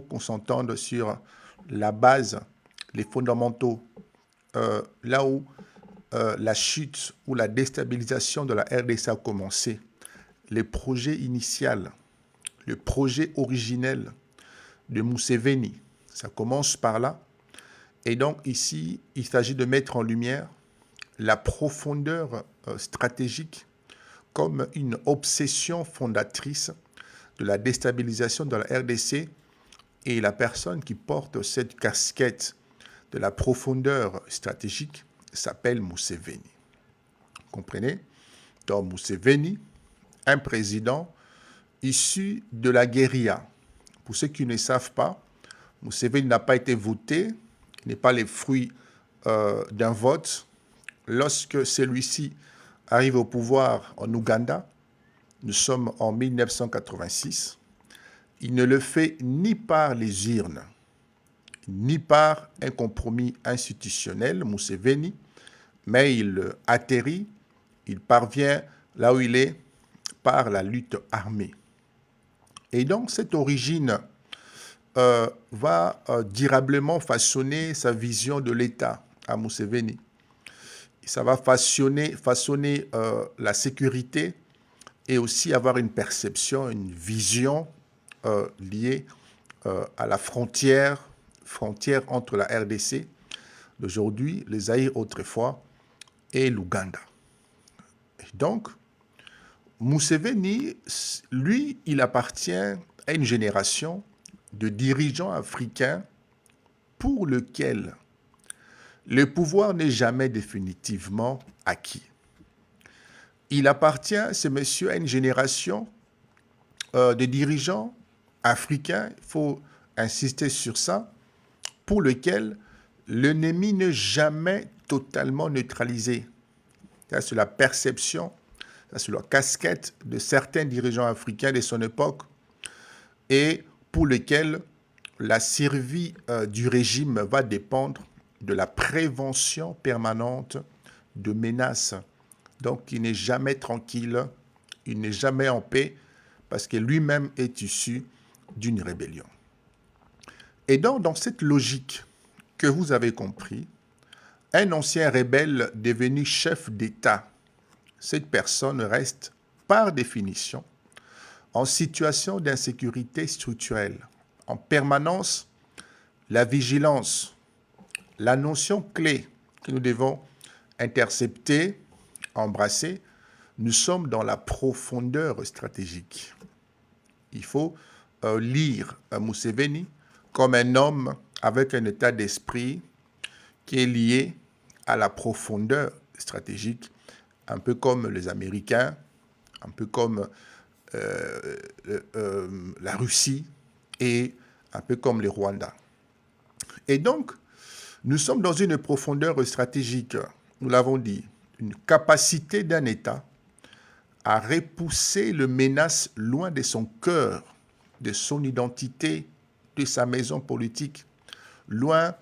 qu'on s'entende sur la base, les fondamentaux, là où la chute ou la déstabilisation de la RDC a commencé, les projets initial, le projet originel de Museveni, ça commence par là. Et donc ici, il s'agit de mettre en lumière la profondeur stratégique comme une obsession fondatrice de la déstabilisation de la RDC, et la personne qui porte cette casquette de la profondeur stratégique s'appelle Museveni. Vous comprenez? Donc Museveni, un président issu de la guérilla. Pour ceux qui ne savent pas, Museveni n'a pas été voté, n'est pas le fruit d'un vote. Lorsque celui-ci arrive au pouvoir en Ouganda, nous sommes en 1986, il ne le fait ni par les urnes, ni par un compromis institutionnel, Museveni, mais il atterrit, il parvient là où il est par la lutte armée. Et donc cette origine va durablement façonner sa vision de l'État à Museveni. Ça va façonner la sécurité et aussi avoir une perception, une vision liée à la frontière entre la RDC d'aujourd'hui, le Zaïre autrefois, et l'Ouganda. Donc, Museveni, lui, il appartient à une génération de dirigeants africains pour lequel le pouvoir n'est jamais définitivement acquis. Il appartient, ce monsieur, à une génération de dirigeants africains, il faut insister sur ça, pour lequel l'ennemi n'est jamais totalement neutralisé. C'est la perception, c'est la casquette de certains dirigeants africains de son époque, et pour lequel la survie du régime va dépendre de la prévention permanente de menaces. Donc, il n'est jamais tranquille, il n'est jamais en paix, parce que lui-même est issu d'une rébellion. Et donc, dans cette logique que vous avez compris, un ancien rebelle devenu chef d'État, cette personne reste, par définition, en situation d'insécurité structurelle. En permanence, la vigilance, la notion clé que nous devons intercepter, embrasser, nous sommes dans la profondeur stratégique. Il faut lire Museveni comme un homme avec un état d'esprit qui est lié à la profondeur stratégique, un peu comme les Américains, un peu comme la Russie et un peu comme les Rwandais. Et donc, nous sommes dans une profondeur stratégique, nous l'avons dit, une capacité d'un État à repousser les menaces loin de son cœur, de son identité, de sa maison politique, loin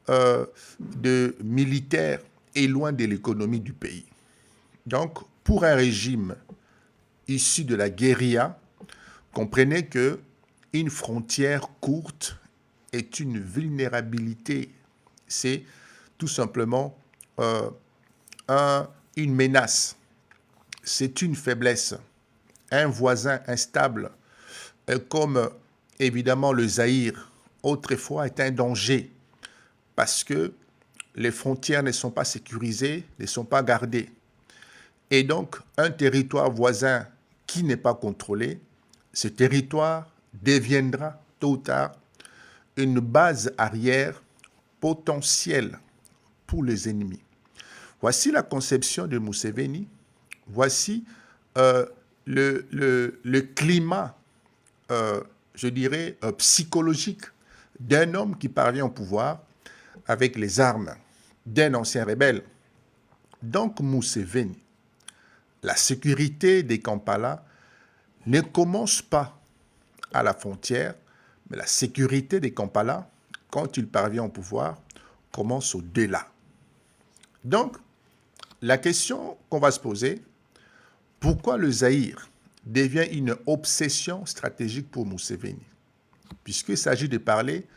de militaires et loin de l'économie du pays. Donc, pour un régime issu de la guérilla, comprenez qu'une frontière courte est une vulnérabilité. C'est tout simplement une menace. C'est une faiblesse. Un voisin instable, comme évidemment le Zaïre, autrefois, est un danger parce que les frontières ne sont pas sécurisées, ne sont pas gardées. Et donc, un territoire voisin qui n'est pas contrôlé, ce territoire deviendra tôt ou tard une base arrière potentielle pour les ennemis. Voici la conception de Museveni, voici le climat, je dirais, psychologique d'un homme qui parvient au pouvoir avec les armes d'un ancien rebelle. Donc Museveni, la sécurité des Kampala ne commence pas à la frontière, mais la sécurité des Kampala, quand il parvient au pouvoir, commence au-delà. Donc, la question qu'on va se poser, pourquoi le Zaïre devient une obsession stratégique pour Museveni? puisqu'il s'agit de parler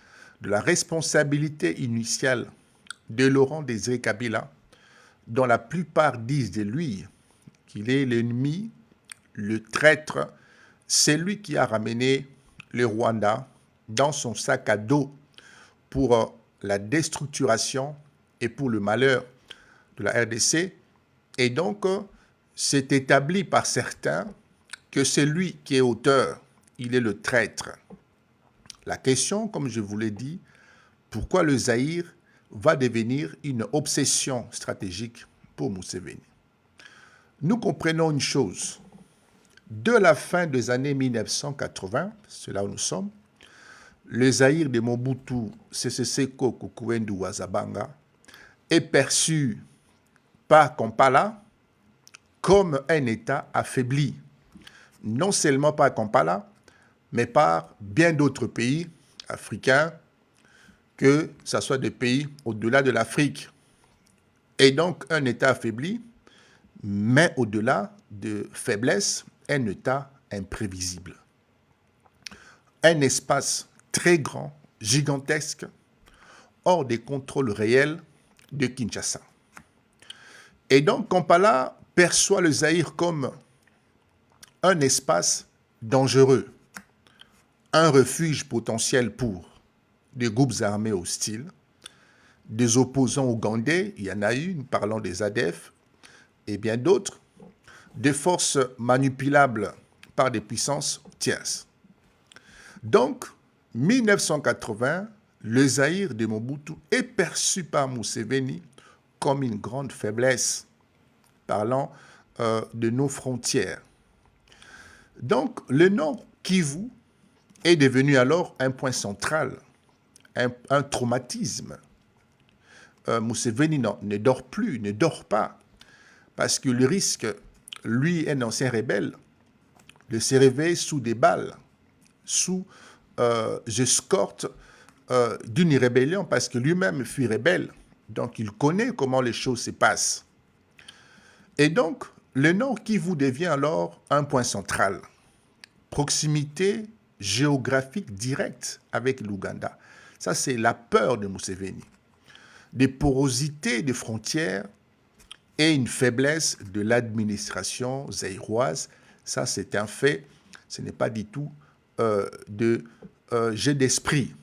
de la responsabilité initiale de Laurent Désiré Kabila, dont la plupart disent de lui qu'il est l'ennemi, le traître, c'est lui qui a ramené le Rwanda dans son sac à dos pour la déstructuration et pour le malheur de la RDC. Et donc, c'est établi par certains que c'est lui qui est auteur, il est le traître. La question, comme je vous l'ai dit, pourquoi le Zaïre va devenir une obsession stratégique pour Museveni? Nous comprenons une chose. De la fin des années 1980, c'est là où nous sommes, le Zaïre de Mobutu Sese Seko Kukuwendu Wazabanga est perçu par Kampala comme un État affaibli, non seulement par Kampala, mais par bien d'autres pays africains, que ce soit des pays au-delà de l'Afrique. Et donc un État affaibli, mais au-delà de faiblesse, un État imprévisible. Un espace très grand, gigantesque, hors des contrôles réels de Kinshasa. Et donc Kampala perçoit le Zaïre comme un espace dangereux, un refuge potentiel pour des groupes armés hostiles, des opposants ougandais, il y en a eu, nous parlons des ADF, et bien d'autres, des forces manipulables par des puissances tierces. Donc, 1980, le Zaïre de Mobutu est perçu par Museveni comme une grande faiblesse, parlant de nos frontières. Donc, le nord Kivu est devenu alors un point central, un traumatisme. Museveni ne dort plus, ne dort pas, parce que le risque, lui, un ancien rebelle, de se réveiller sous des balles, sous escorte d'une rébellion, parce que lui-même fut rebelle, donc il connaît comment les choses se passent. Et donc, le Nord Kivu devient alors un point central. Proximité géographique directe avec l'Ouganda. Ça, c'est la peur de Museveni. Des porosités de frontières et une faiblesse de l'administration zaïroise. Ça, c'est un fait. Ce n'est pas du tout de jet d'esprit.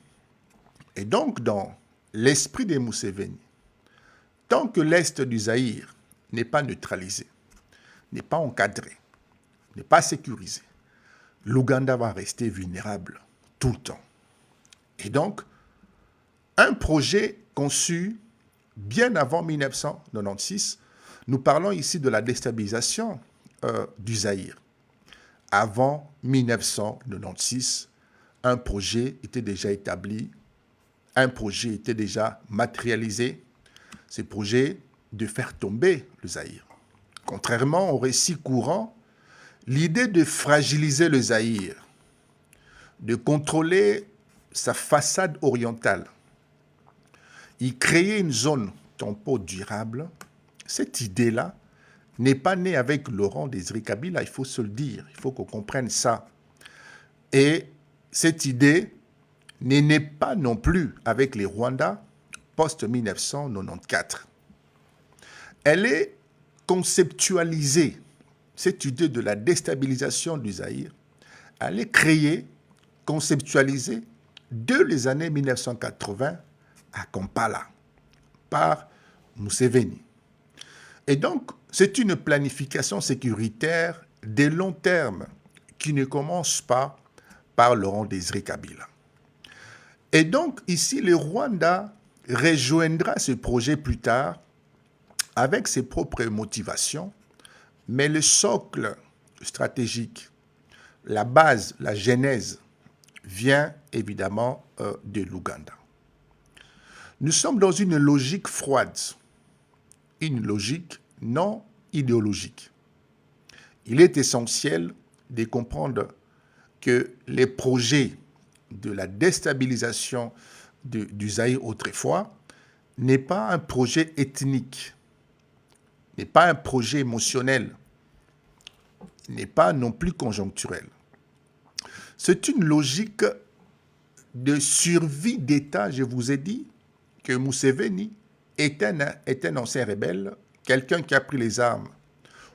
Et donc, dans l'esprit de Museveni, tant que l'Est du Zaïre n'est pas neutralisé, n'est pas encadré, n'est pas sécurisé, l'Ouganda va rester vulnérable tout le temps. Et donc, un projet conçu bien avant 1996, nous parlons ici de la déstabilisation du Zaïre. Avant 1996, un projet était déjà établi, un projet était déjà matérialisé, ce projet de faire tomber le Zaïre. Contrairement au récit courant, l'idée de fragiliser le Zaïre, de contrôler sa façade orientale, y créer une zone tempo durable, cette idée-là n'est pas née avec Laurent Désiré Kabila, il faut se le dire, il faut qu'on comprenne ça. Et cette idée n'est née pas non plus avec les Rwandais post-1994. Elle est conceptualisée, cette idée de la déstabilisation du Zaïre, elle est créée, conceptualisée dès les années 1980 à Kampala par Museveni. Et donc, c'est une planification sécuritaire de long terme qui ne commence pas par Laurent Désiré Kabila. Et donc, ici, le Rwanda rejoindra ce projet plus tard avec ses propres motivations, mais le socle stratégique, la base, la genèse, vient évidemment de l'Ouganda. Nous sommes dans une logique froide, une logique non idéologique. Il est essentiel de comprendre que les projets de la déstabilisation du Zaïre autrefois n'est pas un projet ethnique, n'est pas un projet émotionnel, n'est pas non plus conjoncturel. C'est une logique de survie d'État, je vous ai dit que Museveni est un ancien rebelle, quelqu'un qui a pris les armes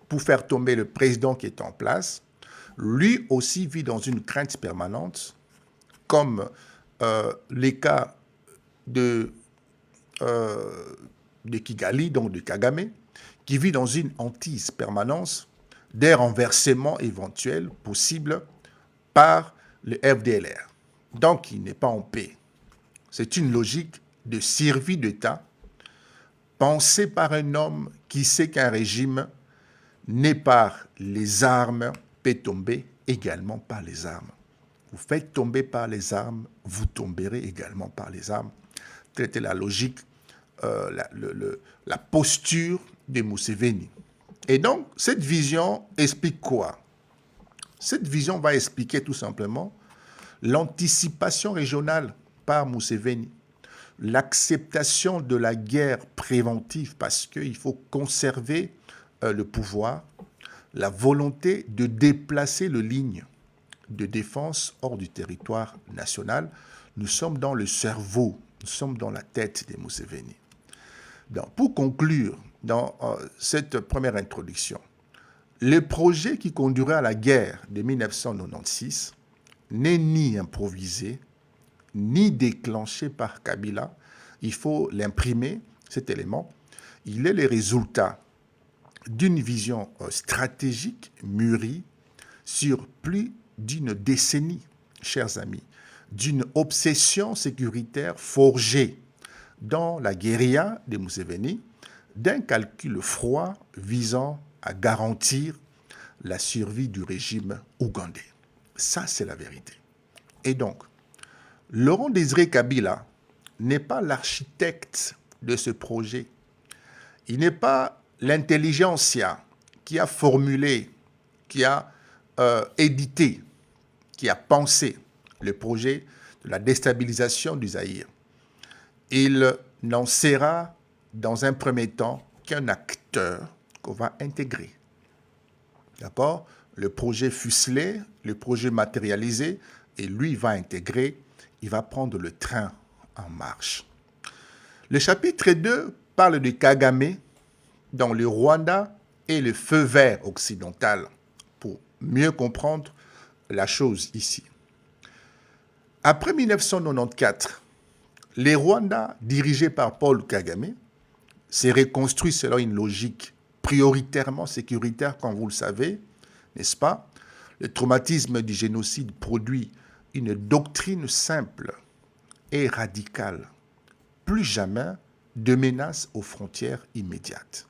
pour faire tomber le président qui est en place. Lui aussi vit dans une crainte permanente, comme les cas de Kigali, donc de Kagame, qui vit dans une hantise permanente des renversements éventuels possibles par le FDLR. Donc, il n'est pas en paix. C'est une logique de survie d'État pensée par un homme qui sait qu'un régime né par les armes peut tomber également par les armes. Vous faites tomber par les armes, vous tomberez également par les armes. Telle était la logique, la posture de Museveni. Et donc, cette vision explique quoi? Cette vision va expliquer tout simplement l'anticipation régionale par Museveni, l'acceptation de la guerre préventive parce qu'il faut conserver le pouvoir, la volonté de déplacer les lignes de défense hors du territoire national. Nous sommes dans le cerveau, nous sommes dans la tête de Museveni. Donc, pour conclure dans cette première introduction, le projet qui conduirait à la guerre de 1996 n'est ni improvisé, ni déclenché par Kabila. Il faut l'imprimer, cet élément. Il est le résultat d'une vision stratégique mûrie sur plus d'une décennie, chers amis, d'une obsession sécuritaire forgée dans la guérilla de Museveni, d'un calcul froid visant à garantir la survie du régime ougandais. Ça, c'est la vérité. Et donc, Laurent Désiré Kabila n'est pas l'architecte de ce projet. Il n'est pas l'intelligentsia qui a formulé, qui a édité, qui a pensé le projet de la déstabilisation du Zaïre. Il n'en sera dans un premier temps qu'un acteur qu'on va intégrer. D'accord? Le projet fuselé, le projet matérialisé, et lui va intégrer, il va prendre le train en marche. Le chapitre 2 parle de Kagame dans le Rwanda et le feu vert occidental, pour mieux comprendre la chose ici. Après 1994, les Rwandais, dirigés par Paul Kagame, s'est reconstruit selon une logique prioritairement sécuritaire, comme vous le savez, n'est-ce pas? Le traumatisme du génocide produit une doctrine simple et radicale. Plus jamais de menaces aux frontières immédiates.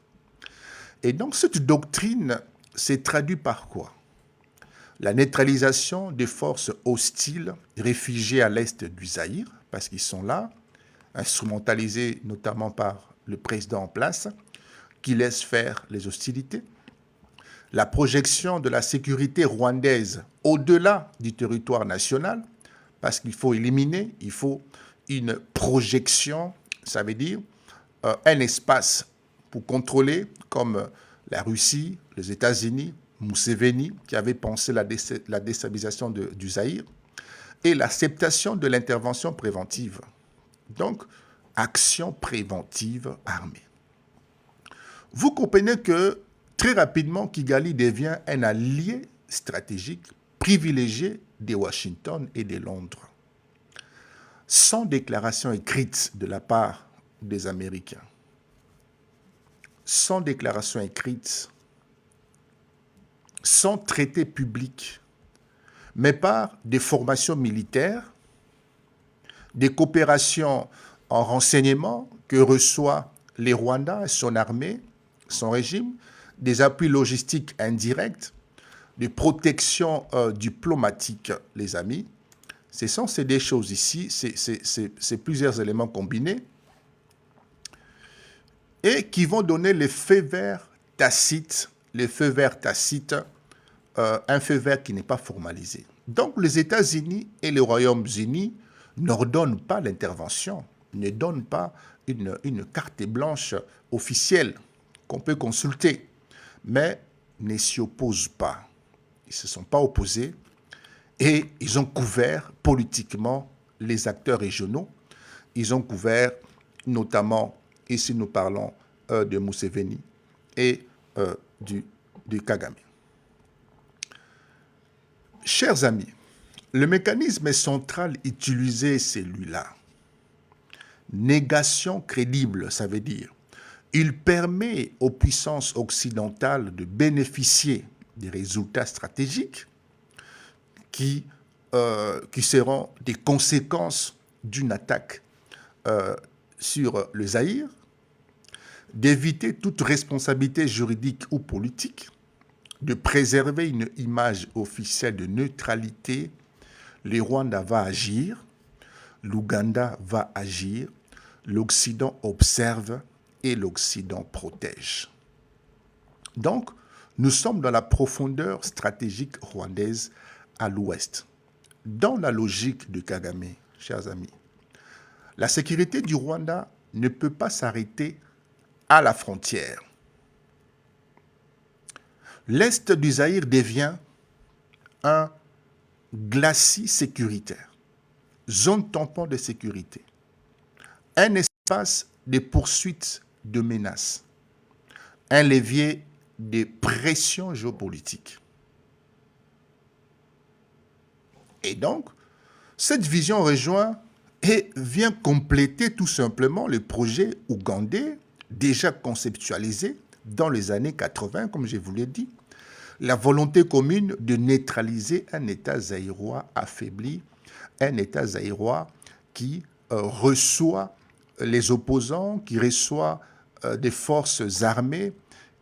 Et donc cette doctrine s'est traduite par quoi? La neutralisation des forces hostiles réfugiées à l'est du Zaïre, parce qu'ils sont là, instrumentalisés notamment par le président en place, qui laisse faire les hostilités. La projection de la sécurité rwandaise au-delà du territoire national, parce qu'il faut éliminer, il faut une projection, ça veut dire un espace pour contrôler, comme la Russie, les États-Unis, Museveni, qui avait pensé la déstabilisation du Zaïre, et l'acceptation de l'intervention préventive. Donc, action préventive armée. Vous comprenez que très rapidement, Kigali devient un allié stratégique privilégié de Washington et de Londres, sans déclaration écrite de la part des Américains, sans déclaration écrite, sans traité public, mais par des formations militaires, des coopérations en renseignement que reçoit les Rwandais, son armée, son régime, des appuis logistiques indirects, des protections diplomatiques, les amis. Ce sont ces deux choses ici, c'est plusieurs éléments combinés et qui vont donner le feu vert tacite, un feu vert qui n'est pas formalisé. Donc les États-Unis et les Royaumes-Unis n'ordonnent pas l'intervention, ne donnent pas une carte blanche officielle qu'on peut consulter, mais ne s'y opposent pas. Ils ne se sont pas opposés et ils ont couvert politiquement les acteurs régionaux. Ils ont couvert notamment, ici nous parlons de Museveni et du Kagame. Chers amis, le mécanisme central utilisé, c'est celui-là. Négation crédible, ça veut dire, il permet aux puissances occidentales de bénéficier des résultats stratégiques qui seront des conséquences d'une attaque sur le Zaïre, d'éviter toute responsabilité juridique ou politique, de préserver une image officielle de neutralité. Le Rwanda va agir, l'Ouganda va agir, l'Occident observe et l'Occident protège. Donc, nous sommes dans la profondeur stratégique rwandaise à l'ouest. Dans la logique de Kagame, chers amis, la sécurité du Rwanda ne peut pas s'arrêter à la frontière. L'est du Zaïre devient un glacis sécuritaire, zone tampon de sécurité, un espace de poursuite de menaces, un levier de pression géopolitique. Et donc, cette vision rejoint et vient compléter tout simplement le projet ougandais déjà conceptualisé dans les années 80, comme je vous l'ai dit, la volonté commune de neutraliser un État zaïrois affaibli, un État zaïrois qui reçoit les opposants, qui reçoit des forces armées,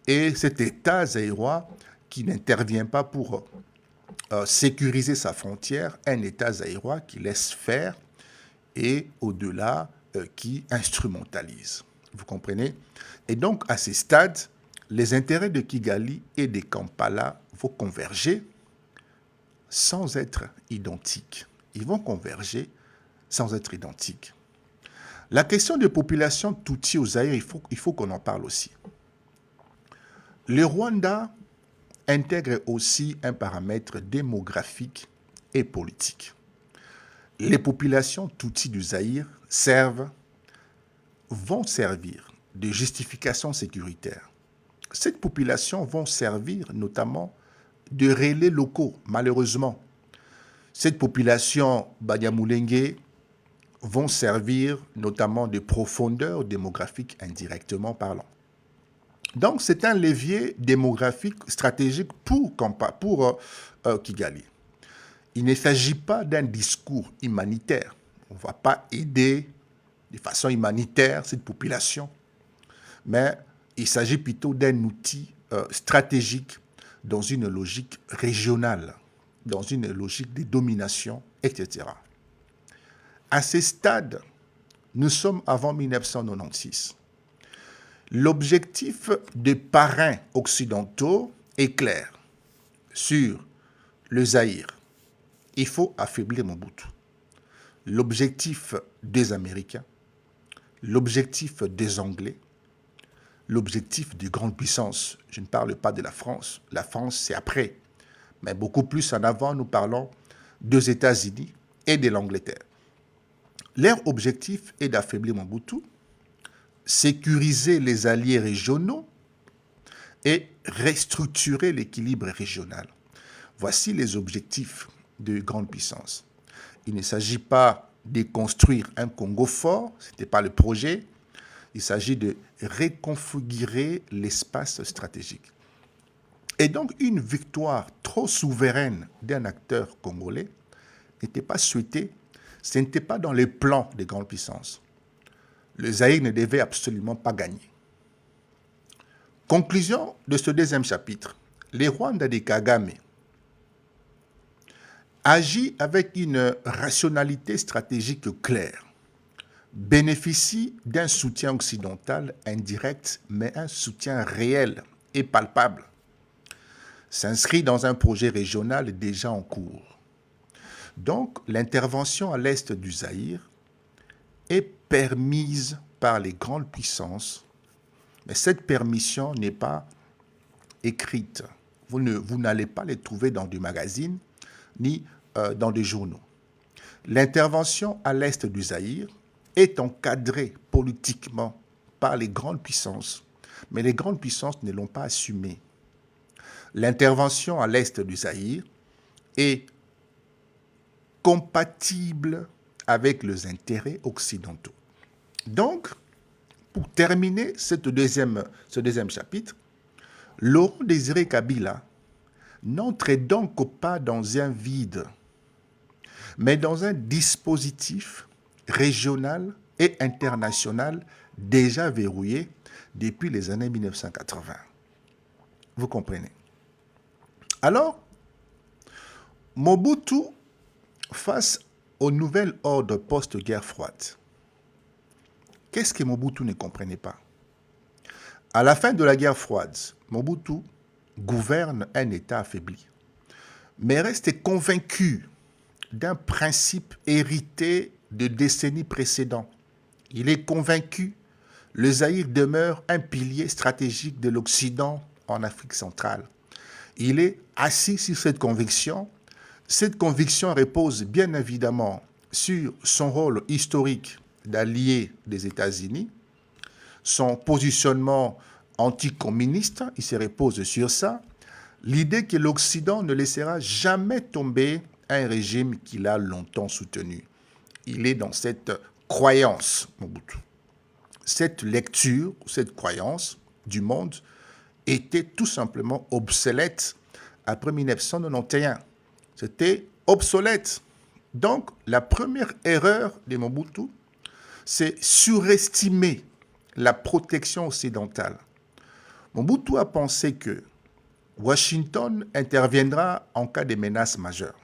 et cet État zaïrois qui n'intervient pas pour sécuriser sa frontière, un État zaïrois qui laisse faire et au-delà qui instrumentalise. Vous comprenez? Et donc, à ces stades, les intérêts de Kigali et de Kampala vont converger sans être identiques. Ils vont converger sans être identiques. La question des populations Tutsi au Zaïre, il faut qu'on en parle aussi. Le Rwanda intègre aussi un paramètre démographique et politique. Les populations Tutsi du Zaïre vont servir de justification sécuritaire. Cette population vont servir notamment de relais locaux, malheureusement. Cette population Banyamulenge vont servir notamment de profondeur démographique indirectement parlant. Donc, c'est un levier démographique stratégique pour Kigali. Il ne s'agit pas d'un discours humanitaire. On ne va pas aider de façon humanitaire cette population, mais il s'agit plutôt d'un outil stratégique dans une logique régionale, dans une logique de domination, etc. À ce stade, nous sommes avant 1996. L'objectif des parrains occidentaux est clair. Sur le Zaïre, il faut affaiblir Mobutu. L'objectif des Américains, l'objectif des Anglais, l'objectif des grandes puissances. Je ne parle pas de la France. La France, c'est après. Mais beaucoup plus en avant, nous parlons des États-Unis et de l'Angleterre. Leur objectif est d'affaiblir Mobutu, sécuriser les alliés régionaux et restructurer l'équilibre régional. Voici les objectifs de grandes puissances. Il ne s'agit pas de construire un Congo fort, ce n'était pas le projet. Il s'agit de reconfigurer l'espace stratégique. Et donc, une victoire trop souveraine d'un acteur congolais n'était pas souhaitée, ce n'était pas dans les plans des grandes puissances. Le Zaïre ne devait absolument pas gagner. Conclusion de ce deuxième chapitre. Le Rwanda de Kagame agit avec une rationalité stratégique claire, bénéficie d'un soutien occidental indirect, mais un soutien réel et palpable, s'inscrit dans un projet régional déjà en cours. Donc, l'intervention à l'est du Zaïre est permise par les grandes puissances, mais cette permission n'est pas écrite. Vous n'allez pas les trouver dans des magazines ni dans des journaux. L'intervention à l'est du Zaïre est encadrée politiquement par les grandes puissances, mais les grandes puissances ne l'ont pas assumée. L'intervention à l'est du Zaïre est compatible avec les intérêts occidentaux. Donc, pour terminer ce deuxième chapitre, Laurent Désiré Kabila n'entrait donc pas dans un vide, mais dans un dispositif régional et international déjà verrouillé depuis les années 1980. Vous comprenez? Alors, Mobutu, face au nouvel ordre post-guerre froide, qu'est-ce que Mobutu ne comprenait pas? À la fin de la guerre froide, Mobutu gouverne un État affaibli, mais reste convaincu d'un principe hérité de décennies précédentes. Il est convaincu que le Zaïre demeure un pilier stratégique de l'Occident en Afrique centrale. Il est assis sur cette conviction. Cette conviction repose bien évidemment sur son rôle historique d'allié des États-Unis, son positionnement anticommuniste, il se repose sur ça, l'idée que l'Occident ne laissera jamais tomber un régime qu'il a longtemps soutenu. Il est dans cette croyance, Mobutu. Cette lecture, cette croyance du monde était tout simplement obsolète après 1991. C'était obsolète. Donc, la première erreur de Mobutu, c'est surestimer la protection occidentale. Mobutu a pensé que Washington interviendra en cas de menace majeure.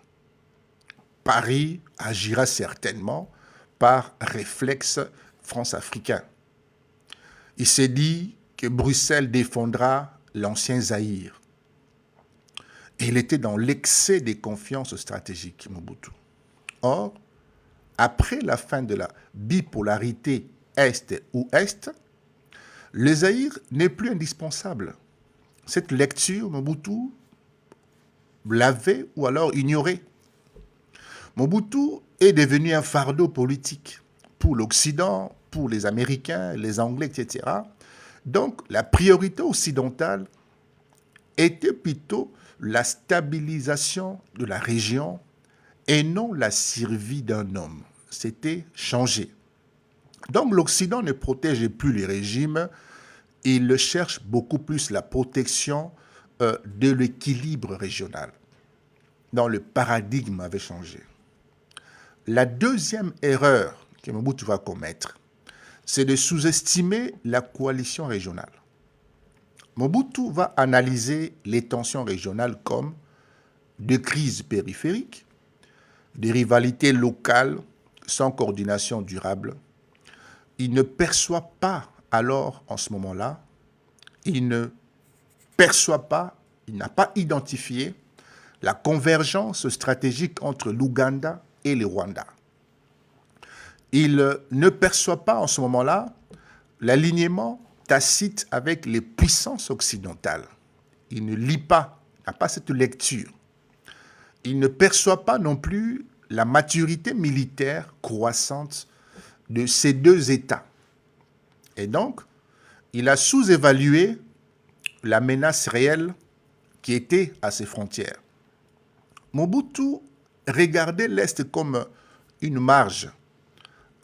Paris agira certainement par réflexe france-africain. Il s'est dit que Bruxelles défendra l'ancien Zaïre. Et il était dans l'excès de confiance stratégique, Mobutu. Or, après la fin de la bipolarité Est-Ouest, le Zaïre n'est plus indispensable. Cette lecture, Mobutu l'avait ou alors ignorée. Mobutu est devenu un fardeau politique pour l'Occident, pour les Américains, les Anglais, etc. Donc, la priorité occidentale était plutôt la stabilisation de la région et non la survie d'un homme. C'était changé. Donc, l'Occident ne protégeait plus les régimes, il cherche beaucoup plus la protection de l'équilibre régional. Donc, le paradigme avait changé. La deuxième erreur que Mobutu va commettre, c'est de sous-estimer la coalition régionale. Mobutu va analyser les tensions régionales comme des crises périphériques, des rivalités locales sans coordination durable. Il ne perçoit pas alors, en ce moment-là, il n'a pas identifié la convergence stratégique entre l'Ouganda et le Rwanda. Il ne perçoit pas en ce moment-là l'alignement tacite avec les puissances occidentales. Il ne lit pas, n'a pas cette lecture. Il ne perçoit pas non plus la maturité militaire croissante de ces deux États. Et donc, il a sous-évalué la menace réelle qui était à ses frontières. Mobutu regardait l'Est comme une marge,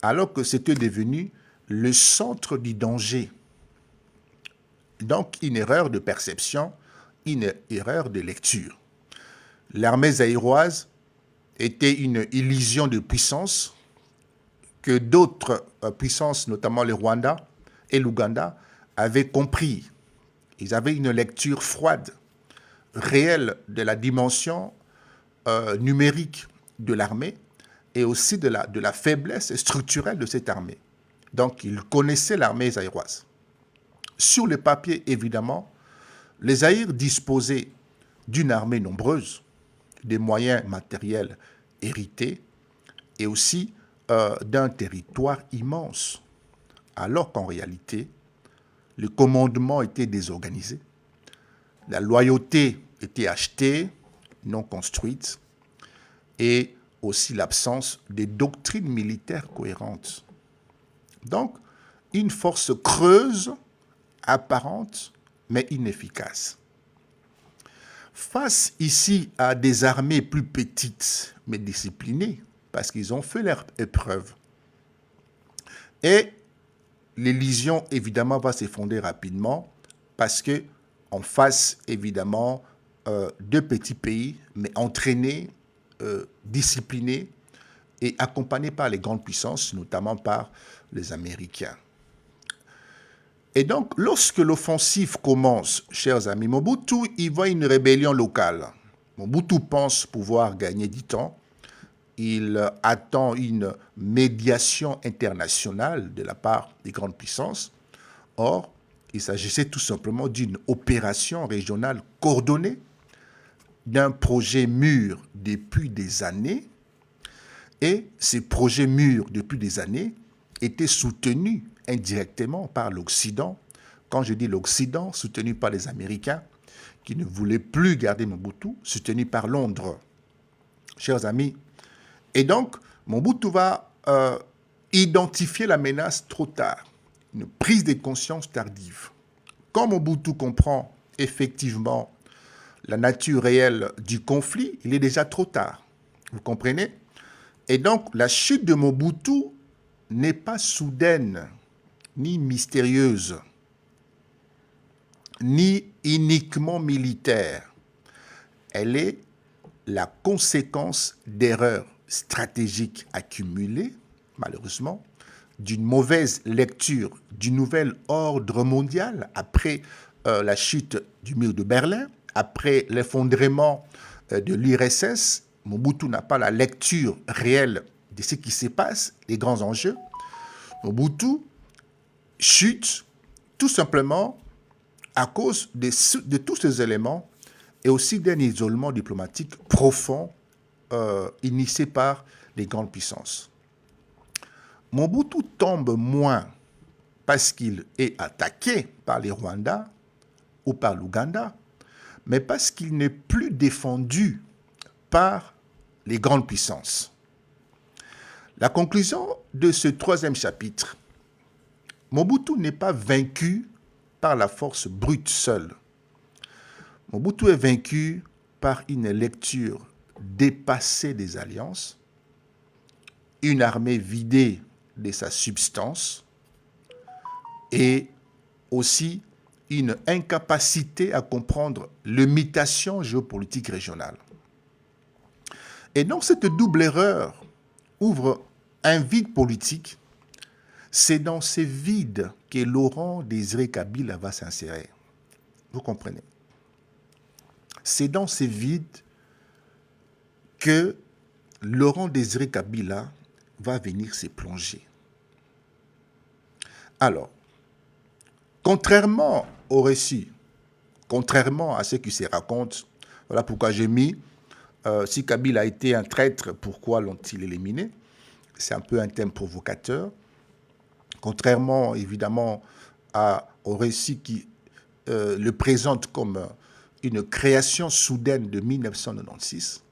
alors que c'était devenu le centre du danger. Donc, une erreur de perception, une erreur de lecture. L'armée zaïroise était une illusion de puissance que d'autres puissances, notamment le Rwanda et l'Ouganda, avaient compris. Ils avaient une lecture froide, réelle de la dimension numérique de l'armée et aussi de la faiblesse structurelle de cette armée. Donc, ils connaissaient l'armée zaïroise. Sur le papier, évidemment, les Zaïres disposaient d'une armée nombreuse, des moyens matériels hérités et aussi d'un territoire immense, alors qu'en réalité, le commandement était désorganisé, la loyauté était achetée, non construite, et aussi l'absence de doctrines militaires cohérentes. Donc, une force creuse, apparente, mais inefficace. Face ici à des armées plus petites, mais disciplinées, parce qu'ils ont fait leur épreuve, et l'élision, évidemment, va s'effondrer rapidement, parce que en face, évidemment, deux petits pays, mais entraînés, disciplinés et accompagnés par les grandes puissances, notamment par les Américains. Et donc, lorsque l'offensive commence, chers amis, Mobutu, il voit une rébellion locale. Mobutu pense pouvoir gagner du temps. Il attend une médiation internationale de la part des grandes puissances. Or, il s'agissait tout simplement d'une opération régionale coordonnée, d'un projet mûr depuis des années. Et ces projets mûrs depuis des années étaient soutenus indirectement par l'Occident. Quand je dis l'Occident, soutenu par les Américains, qui ne voulaient plus garder Mobutu, soutenu par Londres. Chers amis, et donc, Mobutu va identifier la menace trop tard, une prise de conscience tardive. Quand Mobutu comprend effectivement la nature réelle du conflit, il est déjà trop tard. Vous comprenez? Et donc, la chute de Mobutu n'est pas soudaine, ni mystérieuse, ni uniquement militaire. Elle est la conséquence d'erreurs stratégiques accumulées, malheureusement, d'une mauvaise lecture du nouvel ordre mondial après la chute du mur de Berlin, après l'effondrement de l'URSS. Mobutu n'a pas la lecture réelle de ce qui se passe, les grands enjeux. Mobutu chute tout simplement à cause de tous ces éléments et aussi d'un isolement diplomatique profond initié par les grandes puissances. Mobutu tombe moins parce qu'il est attaqué par les Rwandais ou par l'Ouganda, mais parce qu'il n'est plus défendu par les grandes puissances. La conclusion de ce troisième chapitre, Mobutu n'est pas vaincu par la force brute seule. Mobutu est vaincu par une lecture dépassée des alliances, une armée vidée de sa substance et aussi une incapacité à comprendre les mutations géopolitiques régionales. Et donc cette double erreur ouvre un vide politique. C'est dans ces vides que Laurent Désiré Kabila va s'insérer. Vous comprenez? C'est dans ces vides que Laurent Désiré Kabila va venir se plonger. Alors, contrairement au récit, contrairement à ce qui se raconte, voilà pourquoi j'ai mis si Kabila a été un traître, pourquoi l'ont-ils éliminé? C'est un peu un thème provocateur. Contrairement évidemment au récit qui le présente comme une création soudaine de 1996,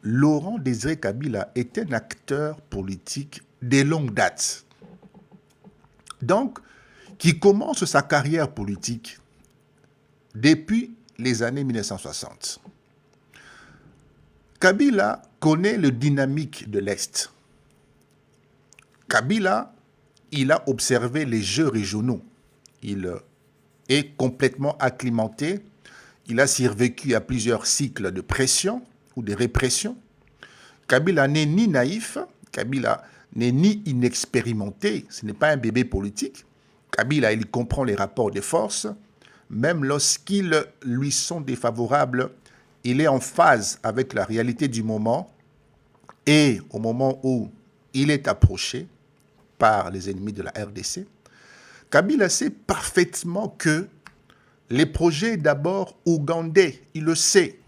Laurent Désiré Kabila est un acteur politique de longue date. Donc, qui commence sa carrière politique depuis les années 1960. Kabila connaît le dynamique de l'Est. Kabila, il a observé les jeux régionaux. Il est complètement acclimaté. Il a survécu à plusieurs cycles de pression ou de répression. Kabila n'est ni naïf, Kabila n'est ni inexpérimenté, ce n'est pas un bébé politique. Kabila, il comprend les rapports de force, même lorsqu'ils lui sont défavorables, il est en phase avec la réalité du moment et au moment où il est approché par les ennemis de la RDC, Kabila sait parfaitement que les projets d'abord ougandais, il le sait.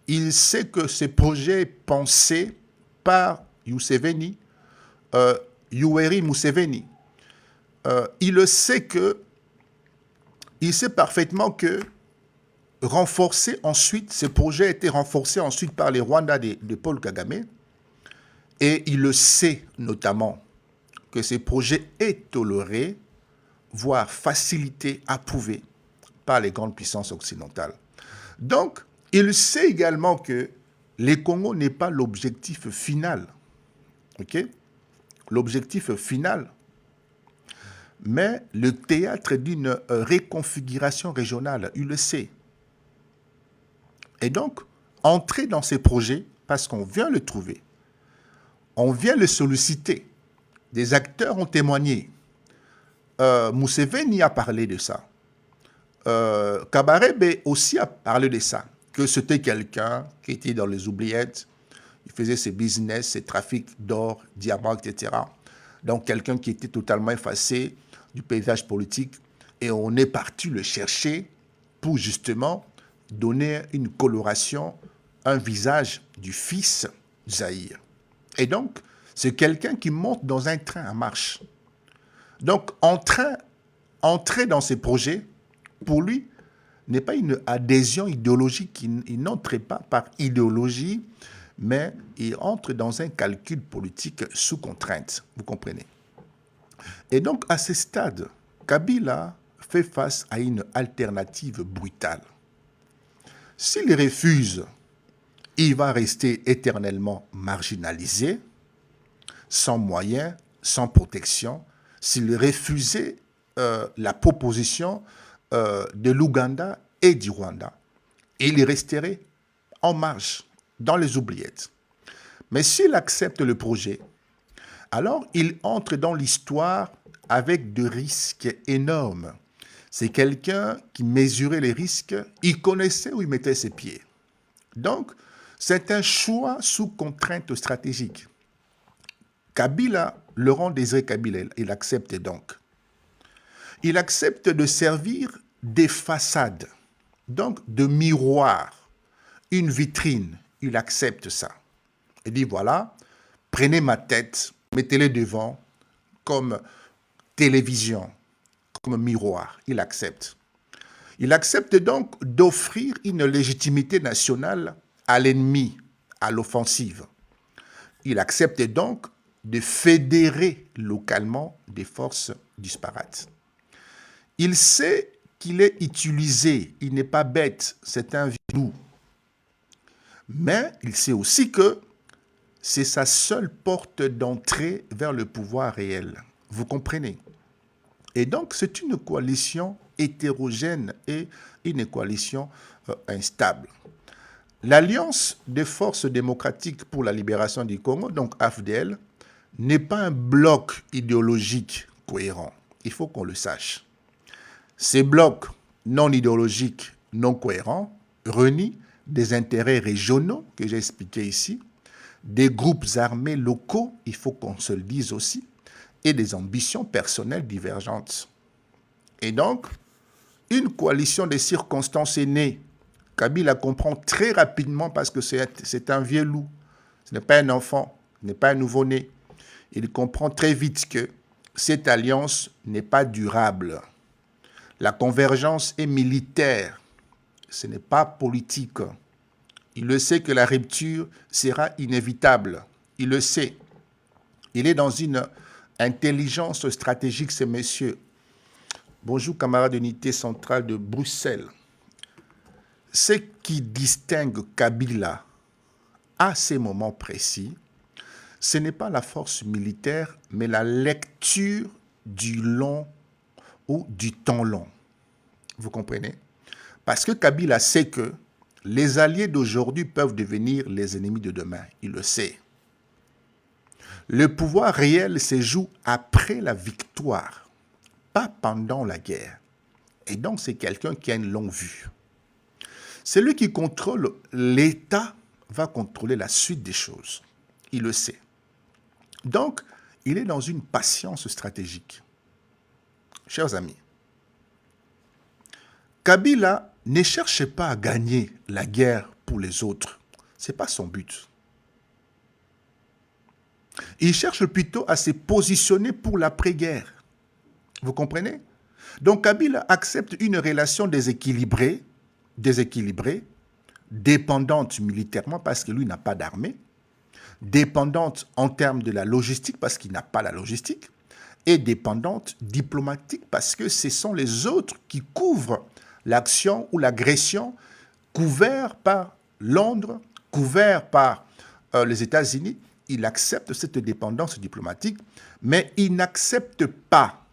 Il sait que ces projets pensés par Yoweri Museveni, il sait parfaitement que ces projets étaient renforcés ensuite par les Rwandais de Paul Kagame. Et il le sait notamment que ces projets est toléré, voire facilité, approuvé par les grandes puissances occidentales. Donc, il sait également que les Congo n'est pas l'objectif final. Ok? L'objectif final, mais le théâtre d'une réconfiguration régionale, il le sait. Et donc, entrer dans ces projets, parce qu'on vient le trouver, on vient le solliciter, des acteurs ont témoigné. Museveni a parlé de ça. Kabarebe aussi a parlé de ça, que c'était quelqu'un qui était dans les oubliettes, il faisait ses business, ses trafics d'or, diamants, etc. Donc quelqu'un qui était totalement effacé du paysage politique, et on est parti le chercher pour justement donner une coloration, un visage du fils Zahir. Et donc, c'est quelqu'un qui monte dans un train en marche. Donc, entrer dans ces projets, pour lui, n'est pas une adhésion idéologique. Il n'entre pas par idéologie, mais il entre dans un calcul politique sous contrainte. Vous comprenez? Et donc, à ce stade, Kabila fait face à une alternative brutale. S'il refuse, il va rester éternellement marginalisé, sans moyens, sans protection. S'il refusait la proposition de l'Ouganda et du Rwanda, il resterait en marge, dans les oubliettes. Mais s'il accepte le projet, alors il entre dans l'histoire avec des risques énormes. C'est quelqu'un qui mesurait les risques, il connaissait où il mettait ses pieds. Donc, c'est un choix sous contrainte stratégique. Kabila, Laurent Désiré Kabila, il accepte donc. Il accepte de servir des façades, donc de miroirs, une vitrine. Il accepte ça. Il dit, voilà, prenez ma tête, mettez-les devant comme télévision, comme miroir. Il accepte. Il accepte donc d'offrir une légitimité nationale à l'ennemi, à l'offensive. Il accepte donc de fédérer localement des forces disparates. Il sait qu'il est utilisé, il n'est pas bête, c'est un vilou. Mais il sait aussi que c'est sa seule porte d'entrée vers le pouvoir réel. Vous comprenez? Et donc, c'est une coalition hétérogène et une coalition instable. L'Alliance des forces démocratiques pour la libération du Congo, donc AFDL, n'est pas un bloc idéologique cohérent. Il faut qu'on le sache. Ces blocs non idéologiques, non cohérents, renient des intérêts régionaux, que j'ai expliqué ici, des groupes armés locaux, il faut qu'on se le dise aussi, et des ambitions personnelles divergentes. Et donc, une coalition des circonstances est née. Kabila comprend très rapidement parce que c'est un vieux loup. Ce n'est pas un enfant, ce n'est pas un nouveau-né. Il comprend très vite que cette alliance n'est pas durable. La convergence est militaire, ce n'est pas politique. Il le sait que la rupture sera inévitable. Il le sait. Il est dans une intelligence stratégique, ce monsieur. Bonjour, camarades d'unité centrale de Bruxelles. Ce qui distingue Kabila à ces moments précis, ce n'est pas la force militaire, mais la lecture du long ou du temps long. Vous comprenez? Parce que Kabila sait que les alliés d'aujourd'hui peuvent devenir les ennemis de demain. Il le sait. Le pouvoir réel se joue après la victoire, pas pendant la guerre. Et donc, c'est quelqu'un qui a une longue vue. Celui qui contrôle l'État va contrôler la suite des choses. Il le sait. Donc, il est dans une patience stratégique. Chers amis, Kabila ne cherche pas à gagner la guerre pour les autres. Ce n'est pas son but. Il cherche plutôt à se positionner pour l'après-guerre. Vous comprenez? Donc Kabila accepte une relation déséquilibrée, dépendante militairement parce que lui n'a pas d'armée, dépendante en termes de la logistique, parce qu'il n'a pas la logistique, et dépendante diplomatique, parce que ce sont les autres qui couvrent l'action ou l'agression couvert par Londres, couvert par les États-Unis. Il accepte cette dépendance diplomatique, mais il n'accepte pas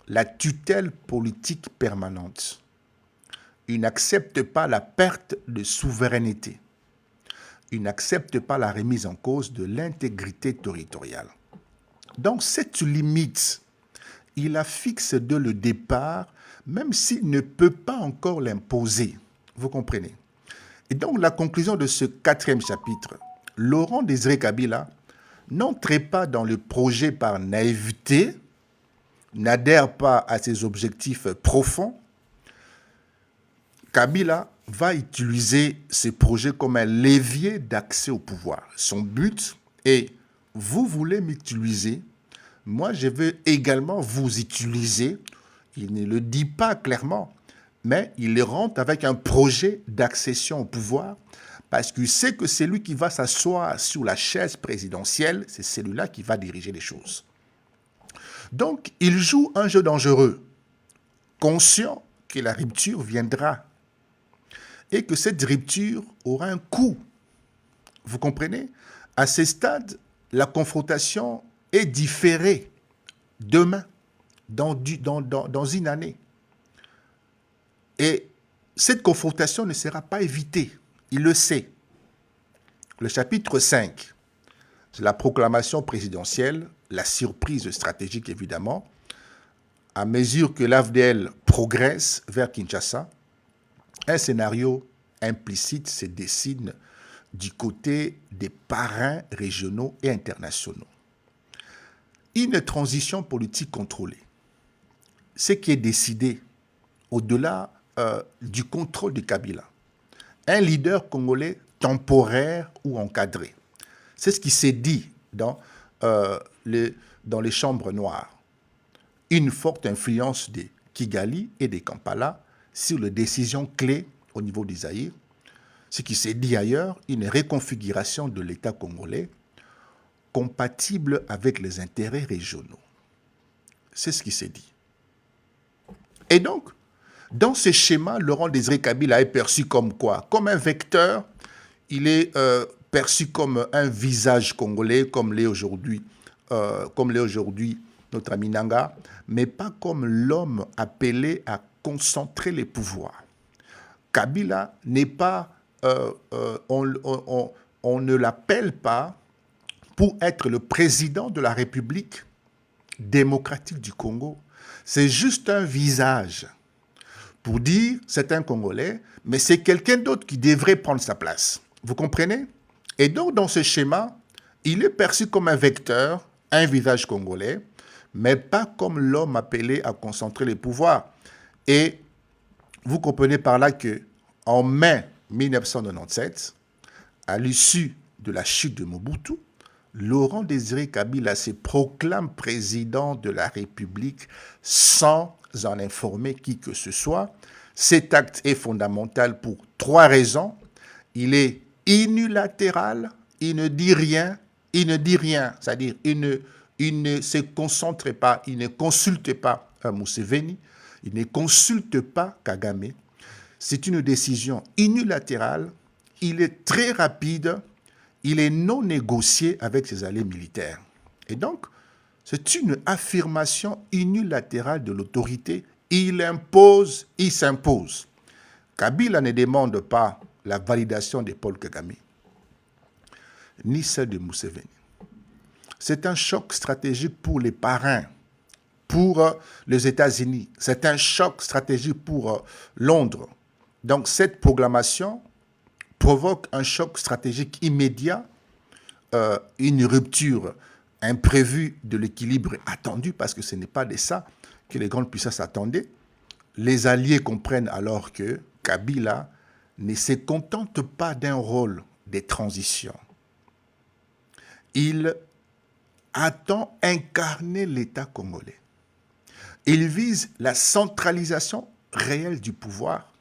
la tutelle politique permanente. Il n'accepte pas la perte de souveraineté. Il n'accepte pas la remise en cause de l'intégrité territoriale. Donc cette limite, il la fixe dès le départ, même s'il ne peut pas encore l'imposer. Vous comprenez? Et donc la conclusion de ce 4e chapitre, Laurent Désiré Kabila n'entrait pas dans le projet par naïveté, n'adhère pas à ses objectifs profonds. Kabila va utiliser ce projet comme un levier d'accès au pouvoir. Son but est, vous voulez m'utiliser, moi je veux également vous utiliser. Il ne le dit pas clairement, mais il rentre avec un projet d'accession au pouvoir parce qu'il sait que c'est lui qui va s'asseoir sur la chaise présidentielle, c'est celui-là qui va diriger les choses. Donc, il joue un jeu dangereux, conscient que la rupture viendra et que cette rupture aura un coût. Vous comprenez? À ce stade, la confrontation est différée demain, dans une année. Et cette confrontation ne sera pas évitée. Il le sait. Le chapitre 5, c'est la proclamation présidentielle, la surprise stratégique évidemment. À mesure que l'AFDL progresse vers Kinshasa, un scénario implicite se dessine du côté des parrains régionaux et internationaux. Une transition politique contrôlée. Ce qui est décidé au-delà du contrôle de Kabila. Un leader congolais temporaire ou encadré. C'est ce qui s'est dit dans les chambres noires. Une forte influence de Kigali et de Kampala sur les décisions clés au niveau du Zaïre. Ce qui s'est dit ailleurs, une reconfiguration de l'État congolais compatible avec les intérêts régionaux. C'est ce qui s'est dit. Et donc, dans ce schéma, Laurent Désiré Kabila est perçu comme quoi? Comme un vecteur, il est perçu comme un visage congolais, comme l'est aujourd'hui notre ami Nanga, mais pas comme l'homme appelé à concentrer les pouvoirs. Kabila n'est pas, on ne l'appelle pas pour être le président de la République démocratique du Congo. C'est juste un visage pour dire c'est un Congolais, mais c'est quelqu'un d'autre qui devrait prendre sa place. Vous comprenez? Et donc, dans ce schéma, il est perçu comme un vecteur, un visage congolais, mais pas comme l'homme appelé à concentrer les pouvoirs. Et vous comprenez par là que en mai 1997, à l'issue de la chute de Mobutu, Laurent Désiré Kabila se proclame président de la République sans en informer qui que ce soit. Cet acte est fondamental pour 3 raisons. Il est unilatéral, il ne dit rien, c'est-à-dire il ne se concentre pas, il ne consulte pas Museveni, il ne consulte pas Kagame. C'est une décision unilatérale, il est très rapide, il est non négocié avec ses alliés militaires. Et donc, c'est une affirmation unilatérale de l'autorité. Il impose, il s'impose. Kabila ne demande pas la validation de Paul Kagame, ni celle de Museveni. C'est un choc stratégique pour les parrains, pour les États-Unis. C'est un choc stratégique pour Londres. Donc cette proclamation provoque un choc stratégique immédiat, une rupture imprévue de l'équilibre attendu, parce que ce n'est pas de ça que les grandes puissances attendaient. Les alliés comprennent alors que Kabila ne se contente pas d'un rôle de transition. Il attend incarner l'État congolais. Il vise la centralisation réelle du pouvoir.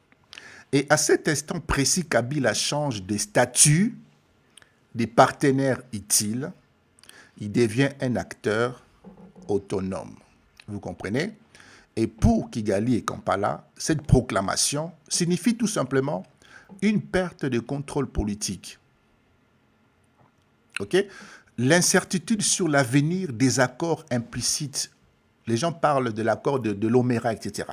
Et à cet instant précis, Kabila change de statut des partenaires utiles, il devient un acteur autonome. Vous comprenez? Et pour Kigali et Kampala, cette proclamation signifie tout simplement une perte de contrôle politique. Okay? L'incertitude sur l'avenir des accords implicites. Les gens parlent de l'accord de l'Omera, etc.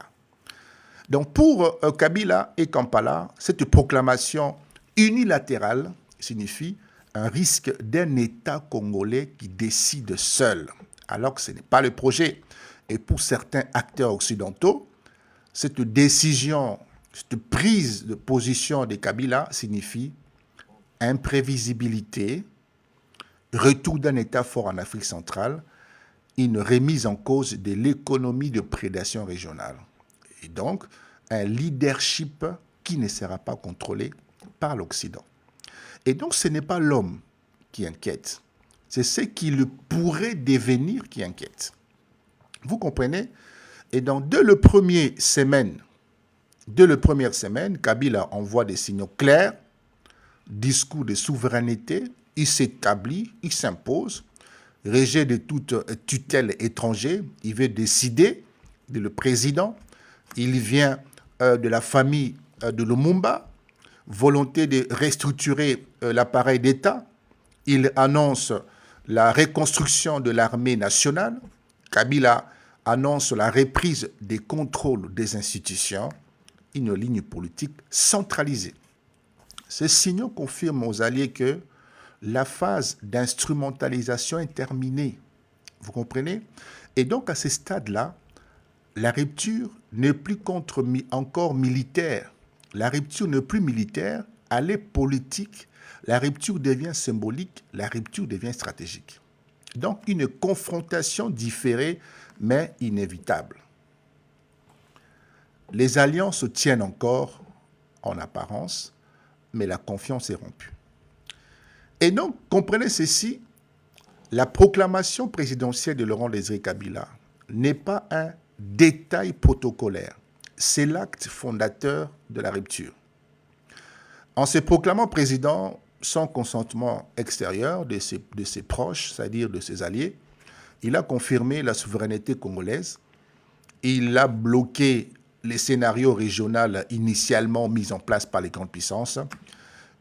Donc pour Kabila et Kampala, cette proclamation unilatérale signifie un risque d'un État congolais qui décide seul, alors que ce n'est pas le projet. Et pour certains acteurs occidentaux, cette décision, cette prise de position de Kabila signifie imprévisibilité, retour d'un État fort en Afrique centrale, une remise en cause de l'économie de prédation régionale. Et donc, un leadership qui ne sera pas contrôlé par l'Occident. Et donc, ce n'est pas l'homme qui inquiète, c'est ce qu'il pourrait devenir qui inquiète. Vous comprenez? Et donc, dès la première semaine, Kabila envoie des signaux clairs, discours de souveraineté, il s'établit, il s'impose, rejet de toute tutelle étrangère, il veut décider de le président, il vient de la famille de Lumumba, volonté de restructurer l'appareil d'État, il annonce la reconstruction de l'armée nationale, Kabila annonce la reprise des contrôles des institutions, une ligne politique centralisée. Ces signaux confirment aux alliés que la phase d'instrumentalisation est terminée. Vous comprenez? Et donc, à ce stade-là, la rupture n'est plus encore militaire. La rupture n'est plus militaire, elle est politique. La rupture devient symbolique, la rupture devient stratégique. Donc, une confrontation différée, mais inévitable. Les alliances se tiennent encore en apparence, mais la confiance est rompue. Et donc, comprenez ceci, la proclamation présidentielle de Laurent Désiré Kabila n'est pas un détail protocolaire, c'est l'acte fondateur de la rupture. En se proclamant président sans consentement extérieur de ses proches, c'est-à-dire de ses alliés, il a confirmé la souveraineté congolaise, il a bloqué les scénarios régionaux initialement mis en place par les grandes puissances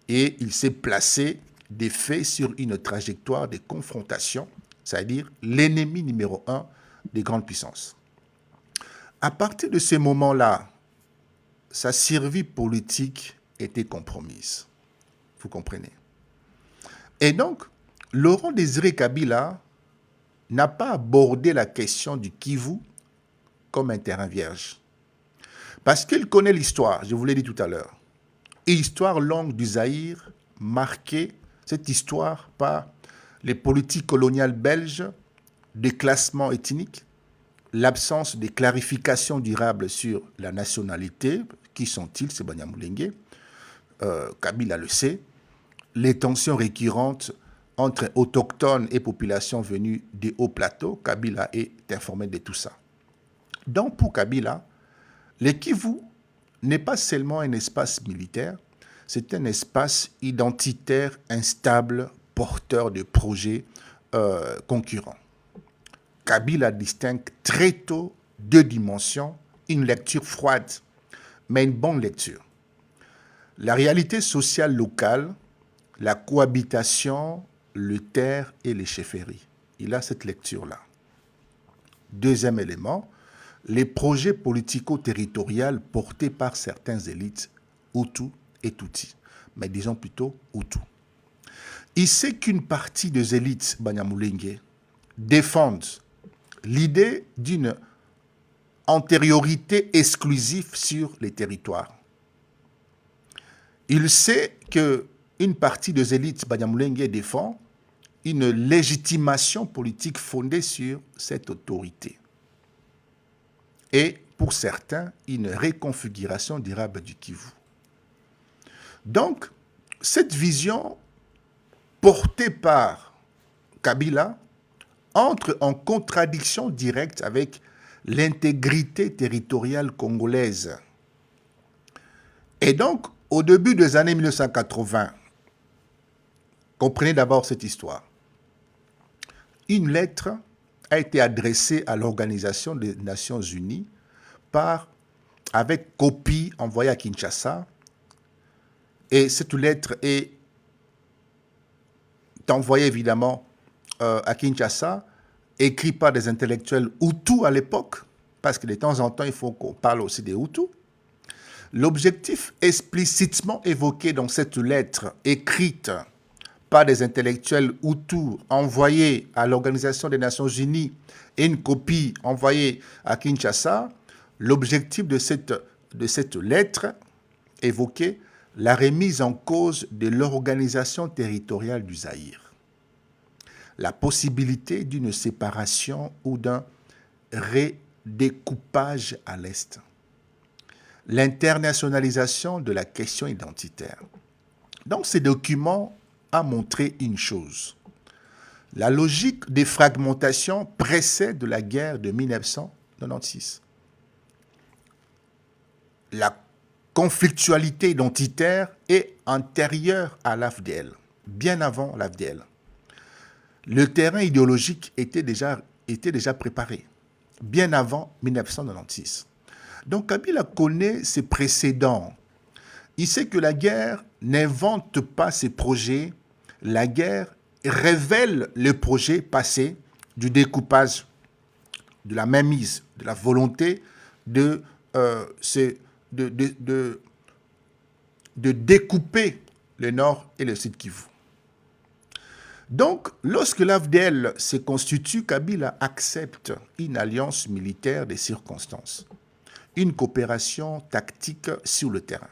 et il s'est placé des faits sur une trajectoire de confrontation, c'est-à-dire l'ennemi numéro 1 des grandes puissances. À partir de ce moment-là, sa survie politique était compromise. Vous comprenez? Et donc, Laurent Désiré Kabila n'a pas abordé la question du Kivu comme un terrain vierge. Parce qu'il connaît l'histoire, je vous l'ai dit tout à l'heure. Histoire longue du Zaïre, marquée, cette histoire, par les politiques coloniales belges, des classements ethniques, l'absence de clarification durable sur la nationalité, qui sont-ils, c'est Banyamulenge, Kabila le sait, les tensions récurrentes entre autochtones et populations venues des hauts plateaux, Kabila est informé de tout ça. Donc pour Kabila, le Kivu n'est pas seulement un espace militaire, c'est un espace identitaire, instable, porteur de projets concurrents. Kabila distingue très tôt deux dimensions, une lecture froide, mais une bonne lecture. La réalité sociale locale, la cohabitation, le terre et les chefferies. Il a cette lecture-là. Deuxième élément, les projets politico-territoriaux portés par certaines élites, Hutu et Tutsi, mais disons plutôt Hutu. Il sait qu'une partie des élites Banyamulenge défendent l'idée d'une antériorité exclusive sur les territoires. Il sait qu'une partie des élites Banyamulenge défend une légitimation politique fondée sur cette autorité. Et pour certains, une reconfiguration durable du Kivu. Donc, cette vision portée par Kabila entre en contradiction directe avec l'intégrité territoriale congolaise. Et donc, au début des années 1980, Comprenez d'abord cette histoire. Une lettre a été adressée à l'Organisation des Nations Unies avec copie envoyée à Kinshasa. Et cette lettre est envoyée évidemment à Kinshasa, écrite par des intellectuels Hutus à l'époque, parce que de temps en temps, il faut qu'on parle aussi des Hutus. L'objectif explicitement évoqué dans cette lettre écrite par des intellectuels Hutus envoyée à l'Organisation des Nations Unies et une copie envoyée à Kinshasa, l'objectif de cette lettre évoquait la remise en cause de l'organisation territoriale du Zaïre, la possibilité d'une séparation ou d'un redécoupage à l'Est, l'internationalisation de la question identitaire. Donc, ces documents a montré une chose. La logique des fragmentations précède la guerre de 1996. La conflictualité identitaire est antérieure à l'AFDL, bien avant l'AFDL. Le terrain idéologique était déjà préparé, bien avant 1996. Donc Kabila connaît ses précédents. Il sait que la guerre n'invente pas ses projets, la guerre révèle les projets passés du découpage, de la mainmise, de la volonté de découper le nord et le sud Kivu. Donc, lorsque l'AFDL se constitue, Kabila accepte une alliance militaire des circonstances, une coopération tactique sur le terrain.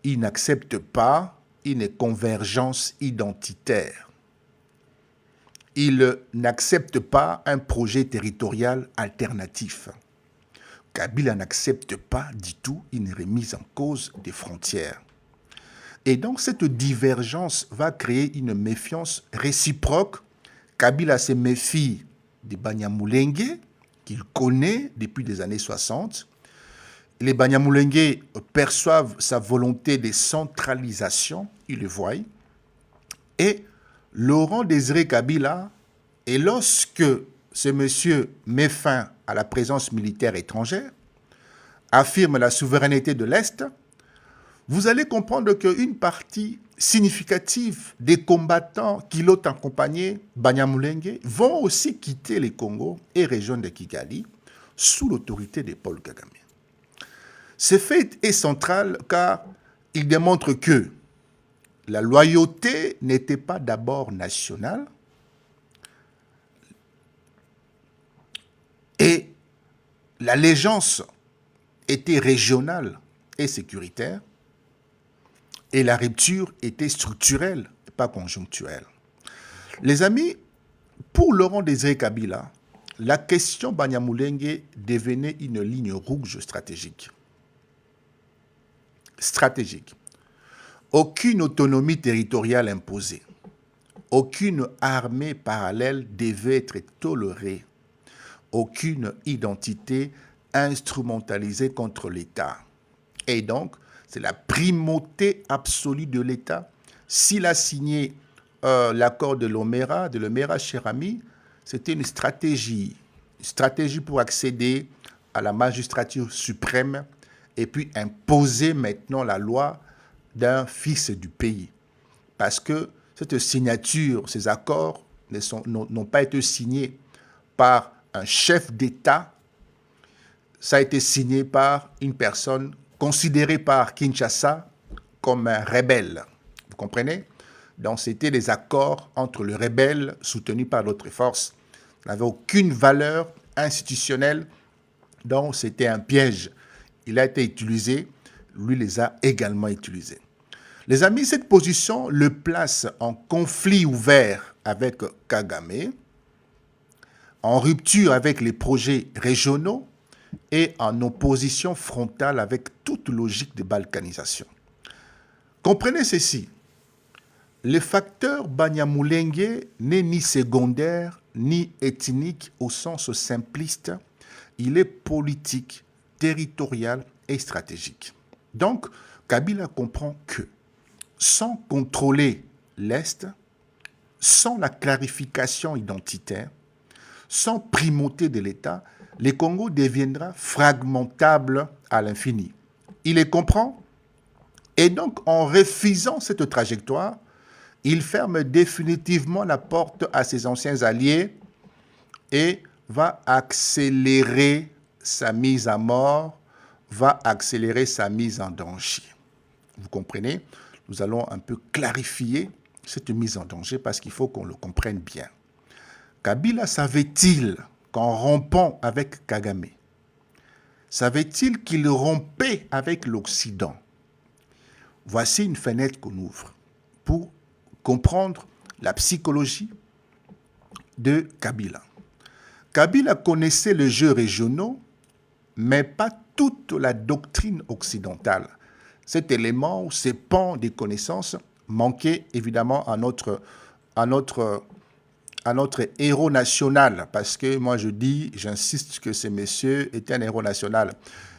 Il n'accepte pas une convergence identitaire. Il n'accepte pas un projet territorial alternatif. Kabila n'accepte pas du tout une remise en cause des frontières. Et donc, cette divergence va créer une méfiance réciproque. Kabila se méfie des Banyamulenge, qu'il connaît depuis les années 60. Les Banyamulenge perçoivent sa volonté de centralisation, ils le voient. Et Laurent Désiré Kabila, et lorsque ce monsieur met fin à la présence militaire étrangère, affirme la souveraineté de l'Est, vous allez comprendre qu'une partie significative des combattants qui l'ont accompagné, Banyamulenge, vont aussi quitter les Congo et régions de Kigali sous l'autorité de Paul Kagame. Ce fait est central car il démontre que la loyauté n'était pas d'abord nationale et l'allégeance était régionale et sécuritaire et la rupture était structurelle et pas conjoncturelle. Les amis, pour Laurent Désiré Kabila, la question Banyamulenge devenait une ligne rouge stratégique. Aucune autonomie territoriale imposée, aucune armée parallèle devait être tolérée, aucune identité instrumentalisée contre l'État. Et donc, c'est la primauté absolue de l'État. S'il a signé l'accord de Lomera, cher ami, c'était une stratégie pour accéder à la magistrature suprême et puis imposer maintenant la loi d'un fils du pays. Parce que cette signature, ces accords n'ont pas été signés par un chef d'État, ça a été signé par une personne considérée par Kinshasa comme un rebelle. Vous comprenez? Donc c'était des accords entre le rebelle soutenu par d'autres forces. Ça n'avait aucune valeur institutionnelle, donc c'était un piège. Il a été utilisé, lui les a également utilisés. Les amis, cette position le place en conflit ouvert avec Kagame, en rupture avec les projets régionaux et en opposition frontale avec toute logique de balkanisation. Comprenez ceci, le facteur Banyamulenge n'est ni secondaire ni ethnique au sens simpliste, il est politique, territorial et stratégique. Donc, Kabila comprend que sans contrôler l'Est, sans la clarification identitaire, sans primauté de l'État, le Congo deviendra fragmentable à l'infini. Il les comprend? Et donc, en refusant cette trajectoire, il ferme définitivement la porte à ses anciens alliés et va accélérer sa mise à mort, va accélérer sa mise en danger. Vous comprenez? Nous allons un peu clarifier cette mise en danger parce qu'il faut qu'on le comprenne bien. Kabila savait-il qu'en rompant avec Kagame, savait-il qu'il rompait avec l'Occident? Voici une fenêtre qu'on ouvre pour comprendre la psychologie de Kabila. Kabila connaissait les jeux régionaux, mais pas toute la doctrine occidentale. Cet élément ou ces pans des connaissances manquaient évidemment à notre héros national, parce que moi je dis, j'insiste que ce monsieur était un héros national.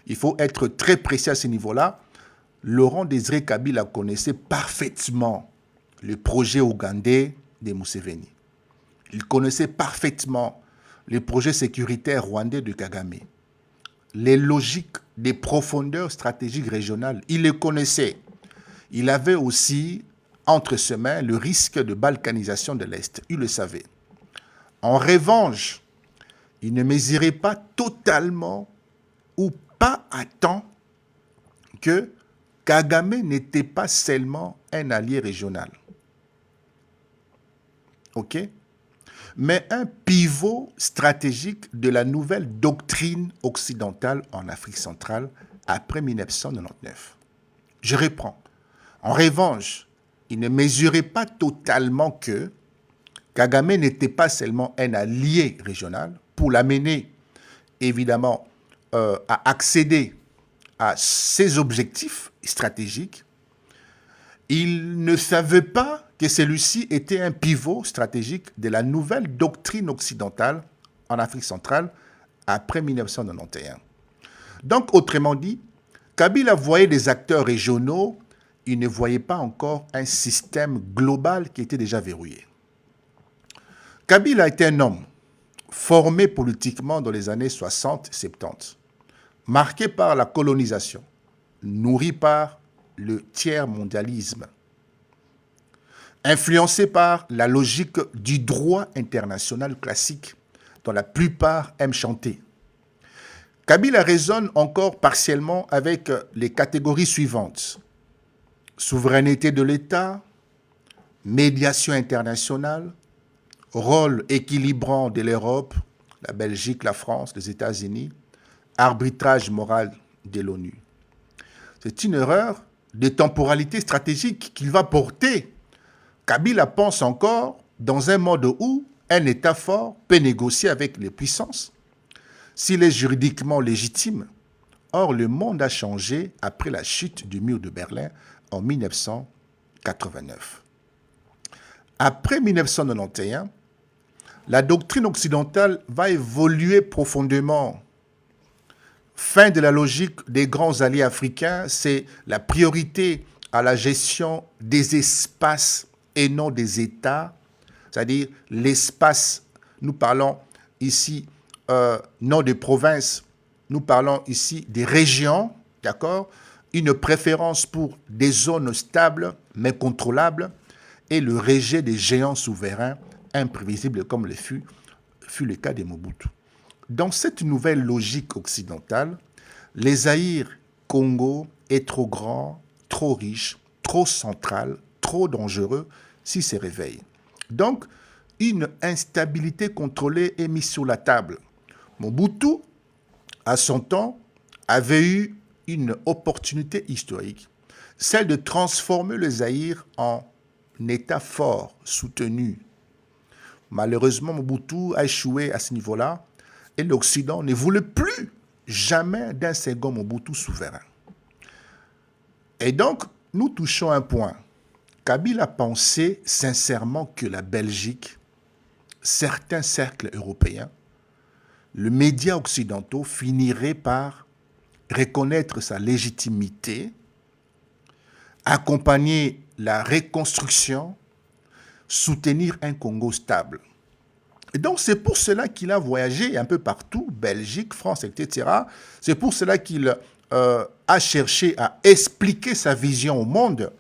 Il faut être très précis à ce niveau-là. Laurent Désiré Kabila connaissait parfaitement le projet ougandais de Museveni. Il connaissait parfaitement les projets sécuritaires rwandais de Kagame. Les logiques des profondeurs stratégiques régionales, il les connaissait. Il avait aussi entre ses mains le risque de balkanisation de l'Est. Il le savait. En revanche, il ne mesurait pas totalement ou pas à temps que Kagame n'était pas seulement un allié régional. OK? Mais un pivot stratégique de la nouvelle doctrine occidentale en Afrique centrale après 1999. Je reprends. En revanche, il ne mesurait pas totalement que Kagame n'était pas seulement un allié régional pour l'amener, évidemment, à accéder à ses objectifs stratégiques. Il ne savait pas que celui-ci était un pivot stratégique de la nouvelle doctrine occidentale en Afrique centrale après 1991. Donc, autrement dit, Kabila voyait des acteurs régionaux, il ne voyait pas encore un système global qui était déjà verrouillé. Kabila était un homme formé politiquement dans les années 60-70, marqué par la colonisation, nourri par le tiers-mondialisme, influencé par la logique du droit international classique, dont la plupart aiment chanter. Kabila résonne encore partiellement avec les catégories suivantes: souveraineté de l'État, médiation internationale, rôle équilibrant de l'Europe, la Belgique, la France, les États-Unis, arbitrage moral de l'ONU. C'est une erreur de temporalité stratégique qu'il va porter. Kabila pense encore dans un mode où un État fort peut négocier avec les puissances s'il est juridiquement légitime. Or, le monde a changé après la chute du mur de Berlin en 1989. Après 1991, la doctrine occidentale va évoluer profondément. Fin de la logique des grands alliés africains, c'est la priorité à la gestion des espaces et non des États, c'est-à-dire l'espace, nous parlons ici non des provinces, nous parlons ici des régions, d'accord? Une préférence pour des zones stables mais contrôlables et le rejet des géants souverains imprévisibles comme le fut le cas de Mobutu. Dans cette nouvelle logique occidentale, le Zaïre Congo est trop grand, trop riche, trop central, trop dangereux s'il se réveille. Donc, une instabilité contrôlée est mise sur la table. Mobutu, à son temps, avait eu une opportunité historique, celle de transformer le Zaïre en État fort, soutenu. Malheureusement, Mobutu a échoué à ce niveau-là et l'Occident ne voulait plus jamais d'un second Mobutu souverain. Et donc, nous touchons un point. Kabila pensait sincèrement que la Belgique, certains cercles européens, les médias occidentaux finiraient par reconnaître sa légitimité, accompagner la reconstruction, soutenir un Congo stable. Et donc, c'est pour cela qu'il a voyagé un peu partout, Belgique, France, etc. C'est pour cela qu'il a cherché à expliquer sa vision au monde.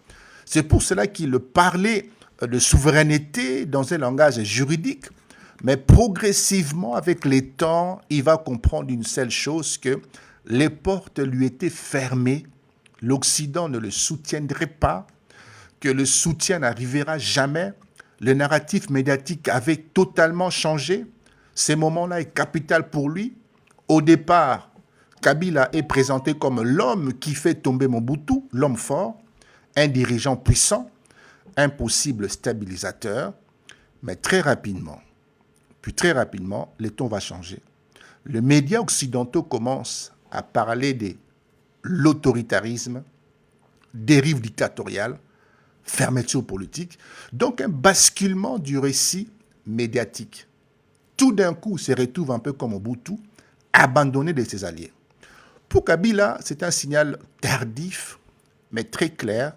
C'est pour cela qu'il parlait de souveraineté dans un langage juridique. Mais progressivement, avec les temps, il va comprendre une seule chose, que les portes lui étaient fermées, l'Occident ne le soutiendrait pas, que le soutien n'arrivera jamais. Le narratif médiatique avait totalement changé. Ce moment-là est capital pour lui. Au départ, Kabila est présenté comme l'homme qui fait tomber Mobutu, l'homme fort, un dirigeant puissant, un possible stabilisateur. Mais très rapidement, les tons vont changer. Les médias occidentaux commencent à parler de l'autoritarisme, dérive dictatoriale, fermeture politique, donc un basculement du récit médiatique. Tout d'un coup, il se retrouve un peu comme Mobutu, abandonné de ses alliés. Pour Kabila, c'est un signal tardif, mais très clair.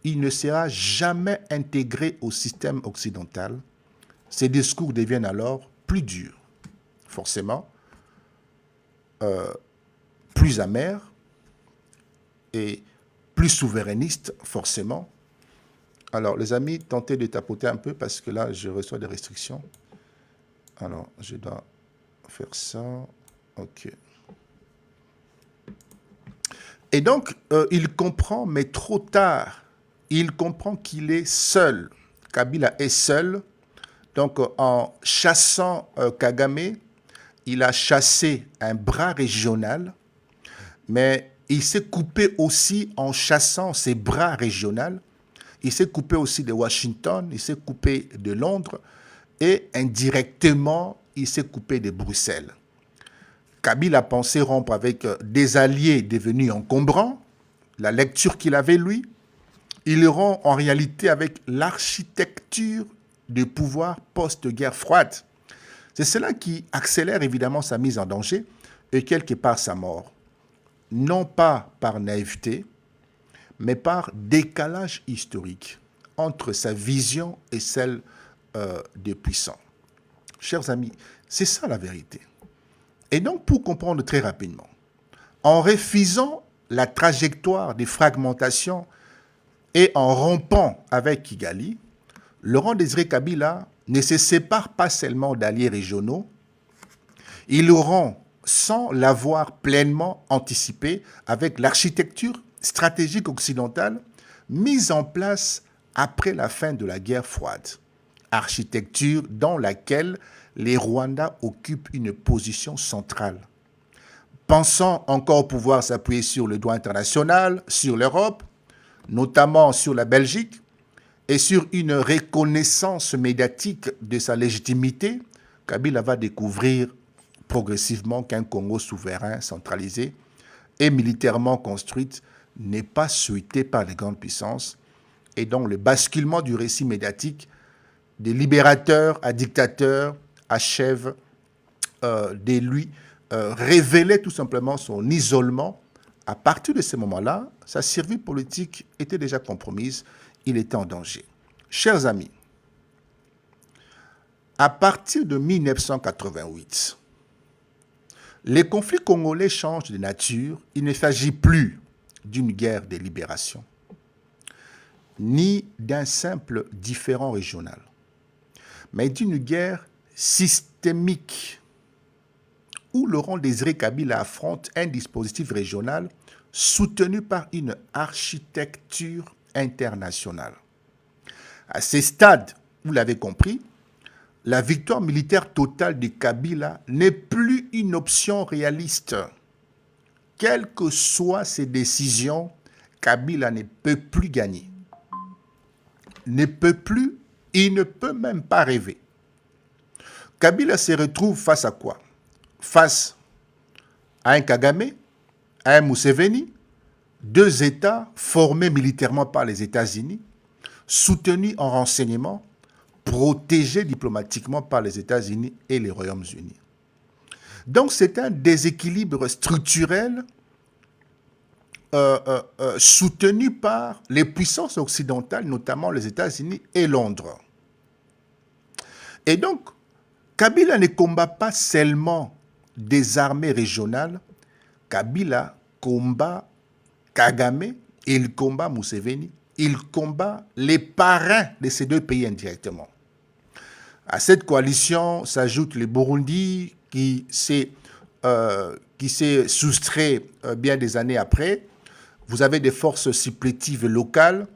Il ne sera jamais intégré au système occidental. Ses discours deviennent alors plus durs, forcément, plus amers et plus souverainistes, forcément. Alors, les amis, tentez de tapoter un peu parce que là, je reçois des restrictions. Alors, je dois faire ça. OK. Et donc, il comprend, mais trop tard, il comprend qu'il est seul. Kabila est seul. Donc, en chassant Kagame, il a chassé un bras régional, mais il s'est coupé aussi en chassant ses bras régionaux. Il s'est coupé aussi de Washington, il s'est coupé de Londres et indirectement, il s'est coupé de Bruxelles. Kabila pensait rompre avec des alliés devenus encombrants, la lecture qu'il avait, lui. Il rompt en réalité avec l'architecture du pouvoir post-guerre froide. C'est cela qui accélère évidemment sa mise en danger et quelque part sa mort. Non pas par naïveté, mais par décalage historique entre sa vision et celle des puissants. Chers amis, c'est ça la vérité. Et donc, pour comprendre très rapidement, en refusant la trajectoire des fragmentations et en rompant avec Kigali, Laurent Désiré Kabila ne se sépare pas seulement d'alliés régionaux, il rompt sans l'avoir pleinement anticipé avec l'architecture stratégique occidentale mise en place après la fin de la guerre froide. Architecture dans laquelle les Rwandais occupent une position centrale. Pensant encore pouvoir s'appuyer sur le droit international, sur l'Europe, notamment sur la Belgique, et sur une reconnaissance médiatique de sa légitimité, Kabila va découvrir progressivement qu'un Congo souverain, centralisé et militairement construit n'est pas souhaité par les grandes puissances, et donc le basculement du récit médiatique des libérateurs à dictateurs achève de lui révéler tout simplement son isolement. À partir de ce moment-là, sa survie politique était déjà compromise, il était en danger. Chers amis, à partir de 1988, les conflits congolais changent de nature. Il ne s'agit plus d'une guerre de libération, ni d'un simple différend régional, mais d'une guerre systémique où Laurent Désiré Kabila affronte un dispositif régional soutenu par une architecture internationale. À ce stade, vous l'avez compris, la victoire militaire totale de Kabila n'est plus une option réaliste. Quelles que soient ses décisions, Kabila ne peut plus gagner. Ne peut plus, il ne peut même pas rêver. Kabila se retrouve face à quoi? Face à un Kagame, à un Museveni, deux États formés militairement par les États-Unis, soutenus en renseignement, protégés diplomatiquement par les États-Unis et les Royaumes-Unis. Donc c'est un déséquilibre structurel soutenu par les puissances occidentales, notamment les États-Unis et Londres. Et donc, Kabila ne combat pas seulement des armées régionales, Kabila combat Kagame et il combat Museveni, il combat les parrains de ces deux pays indirectement. À cette coalition s'ajoute le Burundi qui s'est soustrait bien des années après. Vous avez des forces supplétives locales.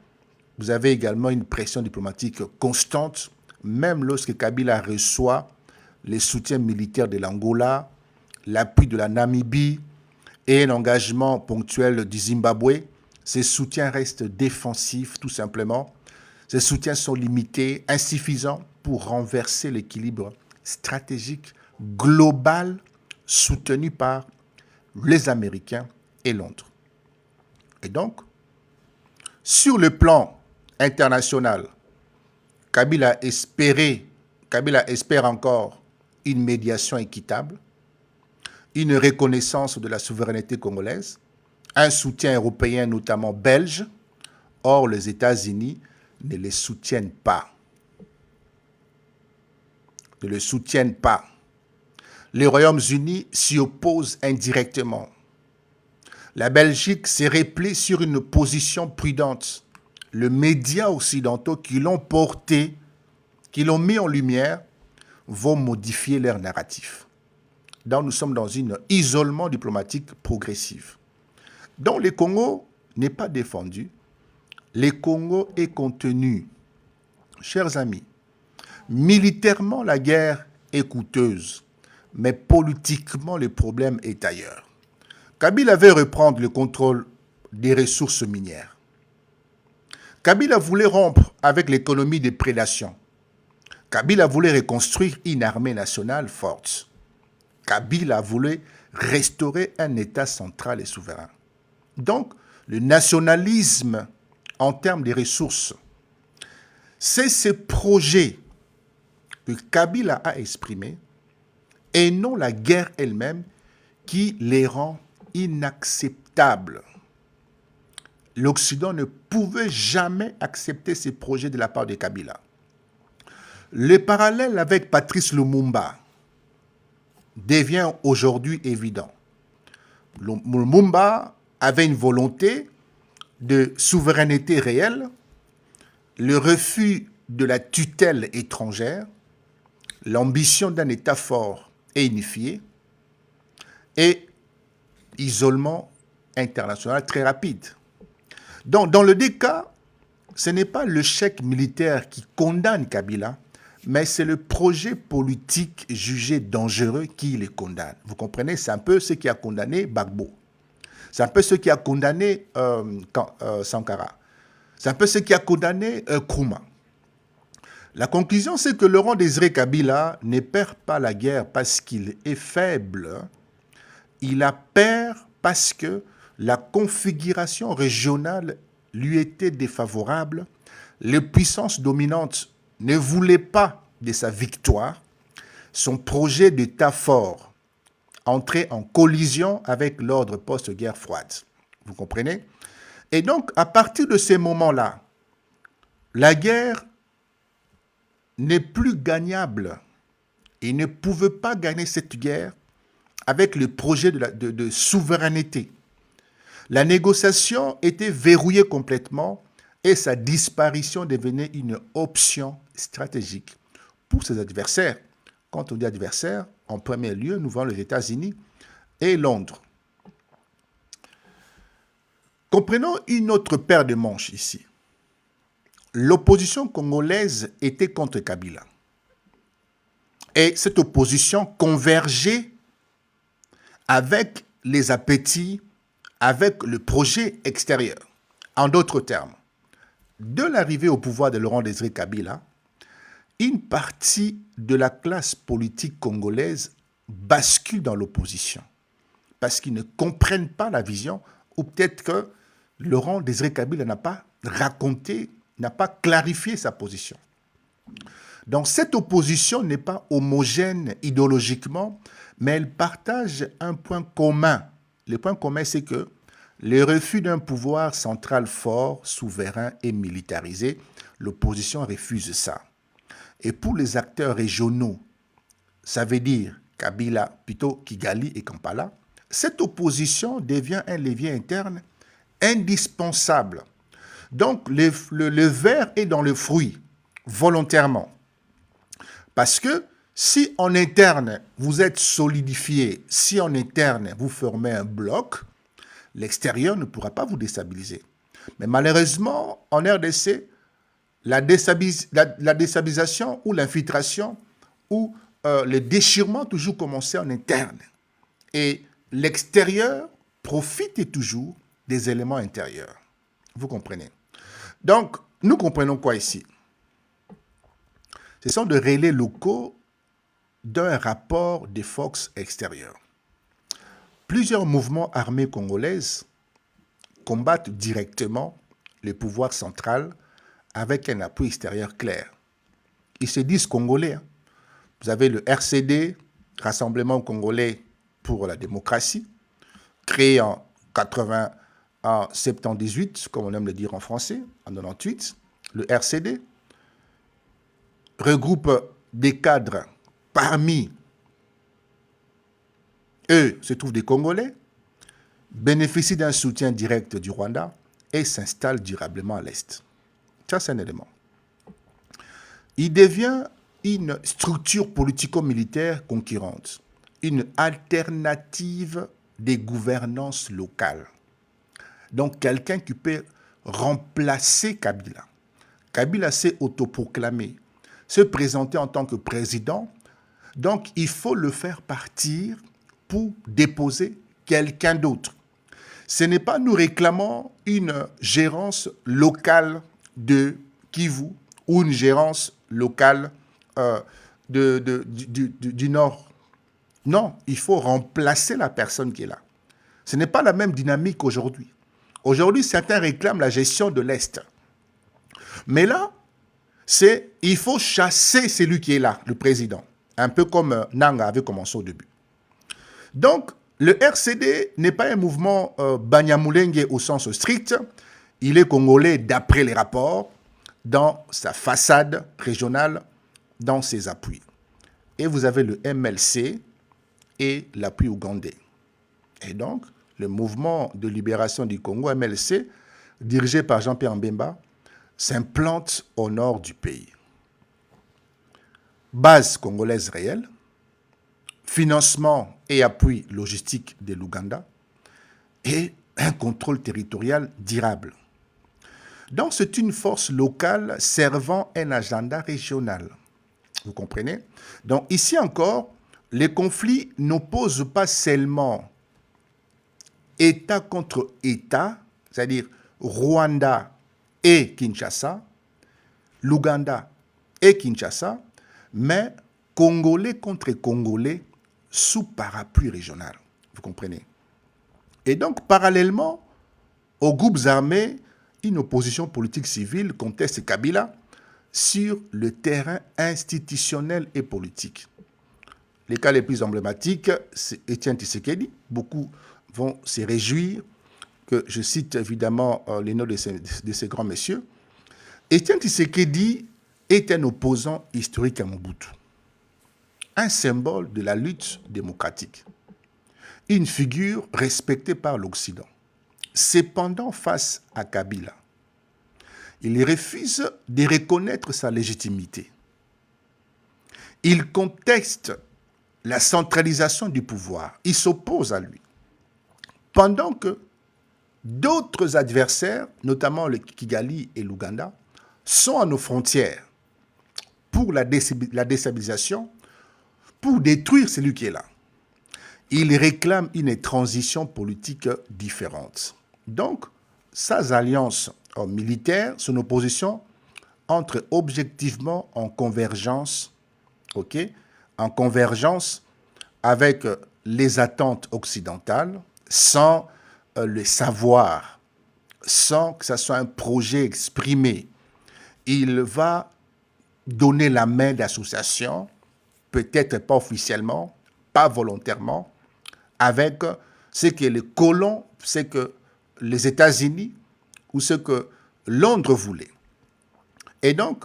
Vous avez également une pression diplomatique constante, même lorsque Kabila reçoit les soutiens militaires de l'Angola, l'appui de la Namibie et un engagement ponctuel du Zimbabwe. Ces soutiens restent défensifs, tout simplement. Ces soutiens sont limités, insuffisants pour renverser l'équilibre stratégique global soutenu par les Américains et Londres. Et donc, sur le plan international, Kabila espère encore une médiation équitable, une reconnaissance de la souveraineté congolaise, un soutien européen, notamment belge. Or, les États-Unis ne les soutiennent pas. Ne le soutiennent pas. Les Royaumes-Unis s'y opposent indirectement. La Belgique s'est repliée sur une position prudente. Les médias occidentaux qui l'ont porté, qui l'ont mis en lumière, vont modifier leur narratif. Donc nous sommes dans un isolement diplomatique progressif. Donc le Congo n'est pas défendu. Le Congo est contenu. Chers amis, militairement, la guerre est coûteuse, mais politiquement, le problème est ailleurs. Kabila veut reprendre le contrôle des ressources minières. Kabila voulait rompre avec l'économie des prédations. Kabila voulait reconstruire une armée nationale forte. Kabila voulait restaurer un État central et souverain. Donc, le nationalisme en termes de ressources, c'est ce projet que Kabila a exprimé et non la guerre elle-même qui les rend inacceptables. L'Occident ne pouvait jamais accepter ces projets de la part de Kabila. Le parallèle avec Patrice Lumumba devient aujourd'hui évident. Lumumba avait une volonté de souveraineté réelle, le refus de la tutelle étrangère, l'ambition d'un État fort et unifié, et isolement international très rapide. Donc, dans le deux cas, ce n'est pas le chèque militaire qui condamne Kabila, mais c'est le projet politique jugé dangereux qui les condamne. Vous comprenez? C'est un peu ce qui a condamné Gbagbo. C'est un peu ce qui a condamné Sankara. C'est un peu ce qui a condamné Nkrumah. La conclusion, c'est que Laurent Désiré Kabila ne perd pas la guerre parce qu'il est faible. Il la perd parce que la configuration régionale lui était défavorable. Les puissances dominantes ne voulaient pas de sa victoire. Son projet d'État fort entrait en collision avec l'ordre post-guerre froide. Vous comprenez? Et donc, à partir de ces moments-là, la guerre n'est plus gagnable. Il ne pouvait pas gagner cette guerre avec le projet de souveraineté. La négociation était verrouillée complètement et sa disparition devenait une option stratégique pour ses adversaires. Quand on dit adversaire, en premier lieu, nous voyons les États-Unis et Londres. Comprenons une autre paire de manches ici. L'opposition congolaise était contre Kabila. Et cette opposition convergeait avec les appétits, avec le projet extérieur. En d'autres termes, de l'arrivée au pouvoir de Laurent Désiré Kabila, une partie de la classe politique congolaise bascule dans l'opposition parce qu'ils ne comprennent pas la vision ou peut-être que Laurent Désiré Kabila n'a pas raconté, n'a pas clarifié sa position. Donc cette opposition n'est pas homogène idéologiquement, mais elle partage un point commun. Le point commun, c'est que le refus d'un pouvoir central fort, souverain et militarisé, l'opposition refuse ça. Et pour les acteurs régionaux, ça veut dire Kabila, plutôt Kigali et Kampala, cette opposition devient un levier interne indispensable. Donc, le ver est dans le fruit, volontairement. Parce que si en interne, vous êtes solidifié, si en interne, vous formez un bloc, l'extérieur ne pourra pas vous déstabiliser. Mais malheureusement, en RDC, la déstabilisation ou l'infiltration ou le déchirement toujours commencé en interne. Et l'extérieur profite toujours des éléments intérieurs. Vous comprenez? Donc, nous comprenons quoi ici? Ce sont des relais locaux d'un rapport des forces extérieures. Plusieurs mouvements armés congolais combattent directement le pouvoir central avec un appui extérieur clair. Ils se disent congolais. Hein. Vous avez le RCD, Rassemblement congolais pour la démocratie, créé en 78, comme on aime le dire en français, en 98. Le RCD regroupe des cadres. Parmi eux se trouvent des Congolais, bénéficient d'un soutien direct du Rwanda et s'installent durablement à l'Est. Ça, c'est un élément. Il devient une structure politico-militaire concurrente, une alternative des gouvernances locales. Donc, quelqu'un qui peut remplacer Kabila. Kabila s'est autoproclamé, se présenter en tant que président. Donc, il faut le faire partir pour déposer quelqu'un d'autre. Ce n'est pas nous réclamons une gérance locale de Kivu ou une gérance locale du Nord. Non, il faut remplacer la personne qui est là. Ce n'est pas la même dynamique aujourd'hui. Aujourd'hui, certains réclament la gestion de l'Est. Mais là, il faut chasser celui qui est là, le président. Un peu comme Nanga avait commencé au début. Donc, le RCD n'est pas un mouvement Banyamulenge au sens strict. Il est congolais d'après les rapports, dans sa façade régionale, dans ses appuis. Et vous avez le MLC et l'appui ougandais. Et donc, le mouvement de libération du Congo, MLC, dirigé par Jean-Pierre Mbemba, s'implante au nord du pays. Base congolaise réelle, financement et appui logistique de l'Ouganda et un contrôle territorial durable. Donc, c'est une force locale servant un agenda régional. Vous comprenez? Donc, ici encore, les conflits n'opposent pas seulement État contre État, c'est-à-dire Rwanda et Kinshasa, l'Ouganda et Kinshasa, mais Congolais contre Congolais sous parapluie régional. Vous comprenez? Et donc, parallèlement aux groupes armés, une opposition politique civile conteste Kabila sur le terrain institutionnel et politique. Les cas les plus emblématiques, c'est Étienne Tshisekedi. Beaucoup vont se réjouir que je cite évidemment les noms de ces grands messieurs. Étienne Tshisekedi est un opposant historique à Mobutu, un symbole de la lutte démocratique, une figure respectée par l'Occident. Cependant, face à Kabila, il refuse de reconnaître sa légitimité. Il conteste la centralisation du pouvoir. Il s'oppose à lui. Pendant que d'autres adversaires, notamment le Kigali et l'Ouganda, sont à nos frontières pour la déstabilisation, pour détruire celui qui est là. Il réclame une transition politique différente. Donc, sa alliance militaire, son opposition, entre objectivement en convergence, en convergence avec les attentes occidentales, sans le savoir, sans que ce soit un projet exprimé. Il va donner la main d'association, peut-être pas officiellement, pas volontairement, avec ce que les colons, ce que les États-Unis ou ce que Londres voulait. Et donc,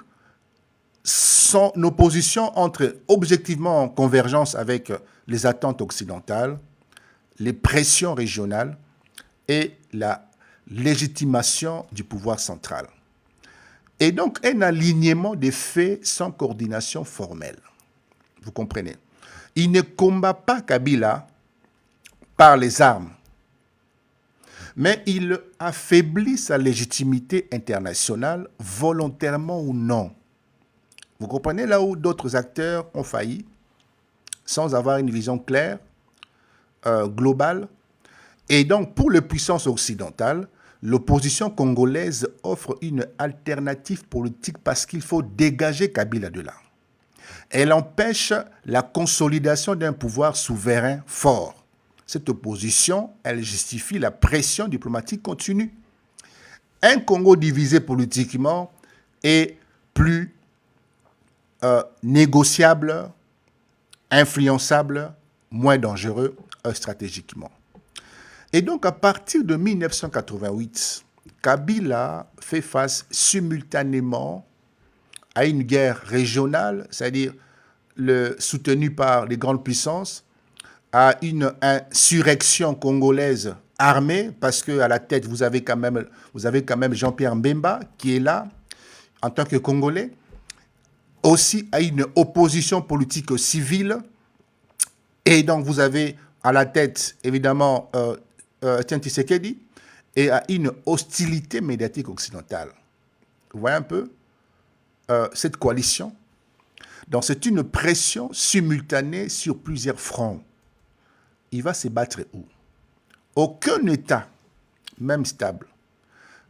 son opposition entre objectivement en convergence avec les attentes occidentales, les pressions régionales et la légitimation du pouvoir central. Et donc un alignement des faits sans coordination formelle. Vous comprenez? Il ne combat pas Kabila par les armes, mais il affaiblit sa légitimité internationale, volontairement ou non. Vous comprenez là où d'autres acteurs ont failli, sans avoir une vision claire, globale. Et donc, pour les puissances occidentales, l'opposition congolaise offre une alternative politique parce qu'il faut dégager Kabila de là. Elle empêche la consolidation d'un pouvoir souverain fort. Cette opposition, elle justifie la pression diplomatique continue. Un Congo divisé politiquement est plus négociable, influençable, moins dangereux stratégiquement. Et donc, à partir de 1988, Kabila fait face simultanément à une guerre régionale, c'est-à-dire soutenue par les grandes puissances, à une insurrection congolaise armée, parce qu'à la tête, vous avez quand même Jean-Pierre Mbemba, qui est là, en tant que Congolais, aussi à une opposition politique civile, et donc vous avez à la tête, évidemment, Etienne Tshisekedi, et à une hostilité médiatique occidentale. Vous voyez un peu cette coalition? Donc c'est une pression simultanée sur plusieurs fronts. Il va se battre où? Aucun État, même stable,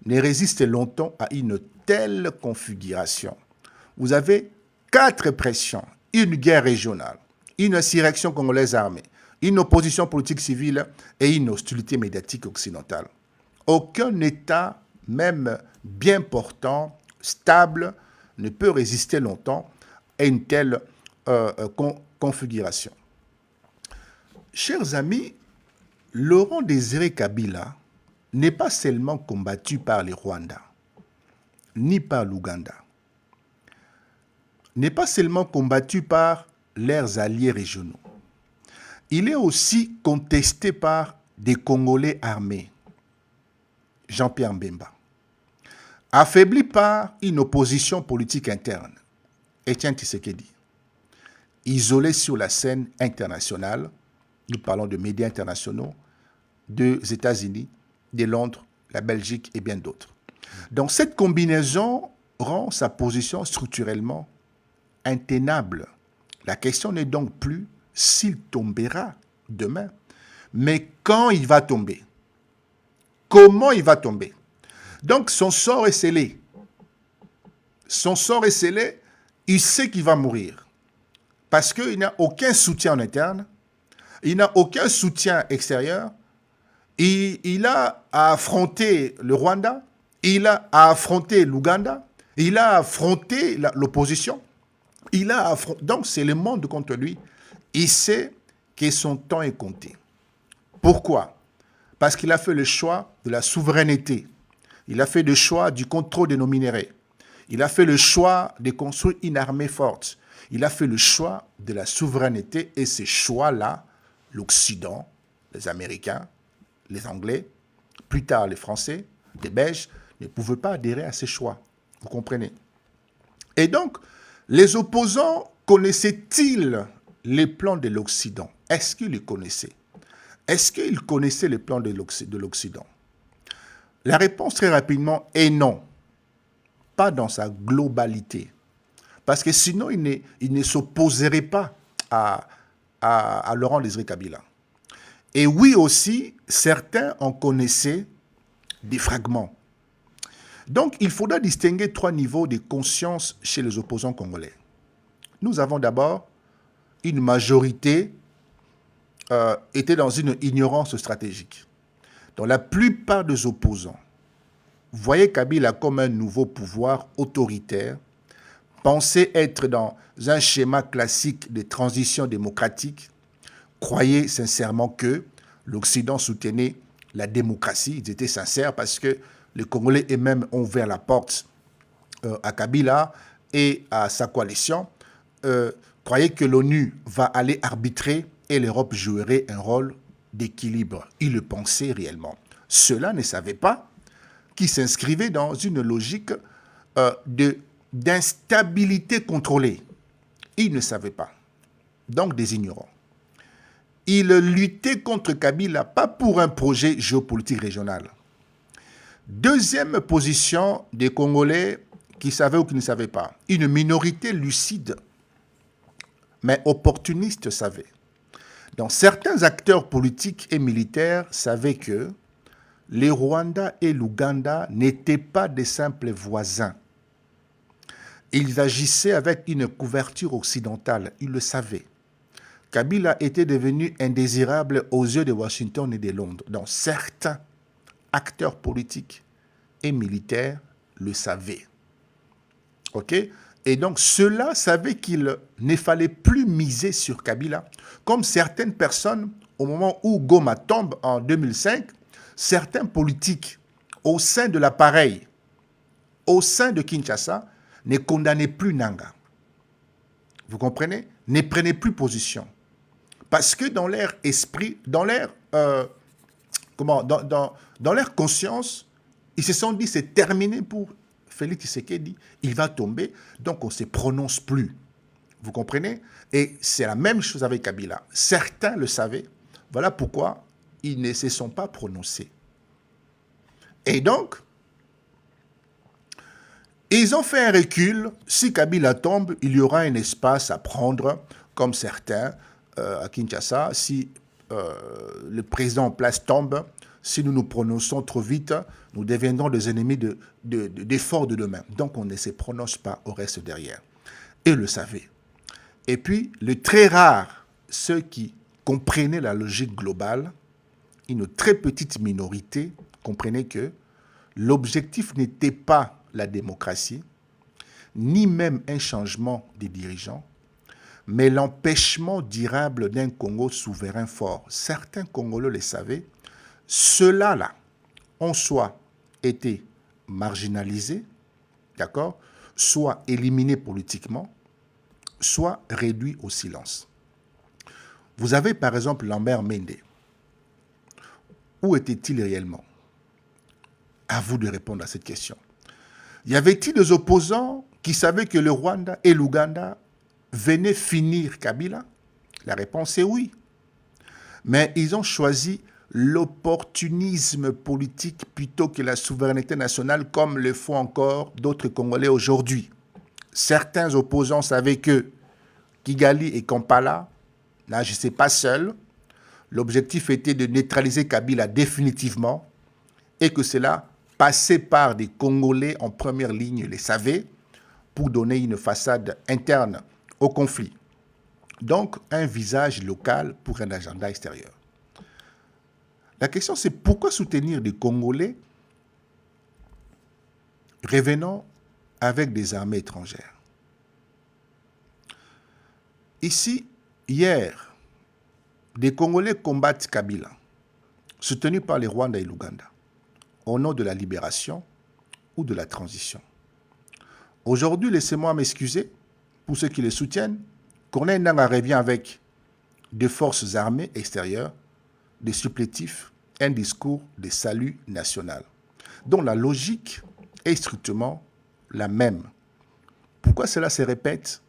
ne résiste longtemps à une telle configuration. Vous avez 4 pressions, une guerre régionale, une insurrection congolaise armée, une opposition politique civile et une hostilité médiatique occidentale. Aucun État, même bien portant, stable, ne peut résister longtemps à une telle configuration. Chers amis, Laurent-Désiré Kabila n'est pas seulement combattu par les Rwandais, ni par l'Ouganda, n'est pas seulement combattu par leurs alliés régionaux. Il est aussi contesté par des Congolais armés, Jean-Pierre Mbemba, affaibli par une opposition politique interne, Etienne Tshisekedi, isolé sur la scène internationale, nous parlons de médias internationaux, des États-Unis, de Londres, la Belgique et bien d'autres. Donc cette combinaison rend sa position structurellement intenable. La question n'est donc plus s'il tombera demain, mais quand il va tomber. Comment il va tomber? Donc son sort est scellé. Son sort est scellé, il sait qu'il va mourir. Parce qu'il n'a aucun soutien en interne, il n'a aucun soutien extérieur, il a à affronter le Rwanda, il a à affronter l'Ouganda, il a à affronter l'opposition, donc c'est le monde contre lui. Il sait que son temps est compté. Pourquoi? Parce qu'il a fait le choix de la souveraineté. Il a fait le choix du contrôle de nos minéraux. Il a fait le choix de construire une armée forte. Il a fait le choix de la souveraineté et ces choix-là, l'Occident, les Américains, les Anglais, plus tard les Français, les Belges, ne pouvaient pas adhérer à ces choix. Vous comprenez? Et donc, les opposants connaissaient-ils les plans de l'Occident? Est-ce qu'ils les connaissaient? Est-ce qu'ils connaissaient les plans de l'Occident? La réponse très rapidement est non. Pas dans sa globalité. Parce que sinon, il ne s'opposerait pas à Laurent-Désiré Kabila. Et oui aussi, certains en connaissaient des fragments. Donc, il faudra distinguer 3 niveaux de conscience chez les opposants congolais. Nous avons d'abord une majorité était dans une ignorance stratégique. Donc, la plupart des opposants voyaient Kabila comme un nouveau pouvoir autoritaire, pensaient être dans un schéma classique de transition démocratique, croyaient sincèrement que l'Occident soutenait la démocratie. Ils étaient sincères parce que les Congolais eux-mêmes ont ouvert la porte à Kabila et à sa coalition croyaient que l'ONU va aller arbitrer et l'Europe jouerait un rôle d'équilibre. Ils le pensaient réellement. Ceux-là ne savaient pas qu'ils s'inscrivaient dans une logique d'instabilité contrôlée. Ils ne savaient pas. Donc des ignorants. Ils luttaient contre Kabila, pas pour un projet géopolitique régional. Deuxième position des Congolais qui savaient ou qui ne savaient pas. Une minorité lucide, mais opportuniste savait. Donc certains acteurs politiques et militaires savaient que les Rwanda et l'Ouganda n'étaient pas des simples voisins. Ils agissaient avec une couverture occidentale, ils le savaient. Kabila était devenu indésirable aux yeux de Washington et de Londres. Donc certains acteurs politiques et militaires le savaient. OK? Et donc ceux-là savaient qu'il ne fallait plus miser sur Kabila. Comme certaines personnes, au moment où Goma tombe en 2005, certains politiques au sein de l'appareil, au sein de Kinshasa, ne condamnaient plus Nanga. Vous comprenez? Ne prenaient plus position. Parce que dans leur esprit, dans leur, dans leur conscience, ils se sont dit c'est terminé pour Félix Tshisekedi, il va tomber, donc on ne se prononce plus. Vous comprenez? Et c'est la même chose avec Kabila. Certains le savaient, voilà pourquoi ils ne se sont pas prononcés. Et donc, ils ont fait un recul. Si Kabila tombe, il y aura un espace à prendre, comme certains à Kinshasa. Si le président en place tombe, si nous nous prononçons trop vite, nous deviendrons des ennemis d'efforts de demain. Donc on ne se prononce pas au reste derrière. Et ils le savaient. Et puis, le très rare, ceux qui comprenaient la logique globale, une très petite minorité comprenait que l'objectif n'était pas la démocratie, ni même un changement des dirigeants, mais l'empêchement durable d'un Congo souverain fort. Certains Congolais le savaient. Ceux-là ont soit été marginalisés, d'accord, soit éliminés politiquement, soit réduits au silence. Vous avez par exemple Lambert Mende. Où était-il réellement? À vous de répondre à cette question. Y avait-il des opposants qui savaient que le Rwanda et l'Ouganda venaient finir Kabila? La réponse est oui. Mais ils ont choisi l'opportunisme politique plutôt que la souveraineté nationale, comme le font encore d'autres Congolais aujourd'hui. Certains opposants savaient que Kigali et Kampala n'agissaient pas seuls. L'objectif était de neutraliser Kabila définitivement et que cela passait par des Congolais en première ligne, les savaient, pour donner une façade interne au conflit. Donc, un visage local pour un agenda extérieur. La question, c'est pourquoi soutenir des Congolais revenant avec des armées étrangères? Ici, hier, des Congolais combattent Kabila, soutenus par les Rwandais et l'Ouganda, au nom de la libération ou de la transition. Aujourd'hui, laissez-moi m'excuser pour ceux qui les soutiennent. Corneille Nangaa revient avec des forces armées extérieures, des supplétifs, un discours de salut national, dont la logique est strictement la même. Pourquoi cela se répète?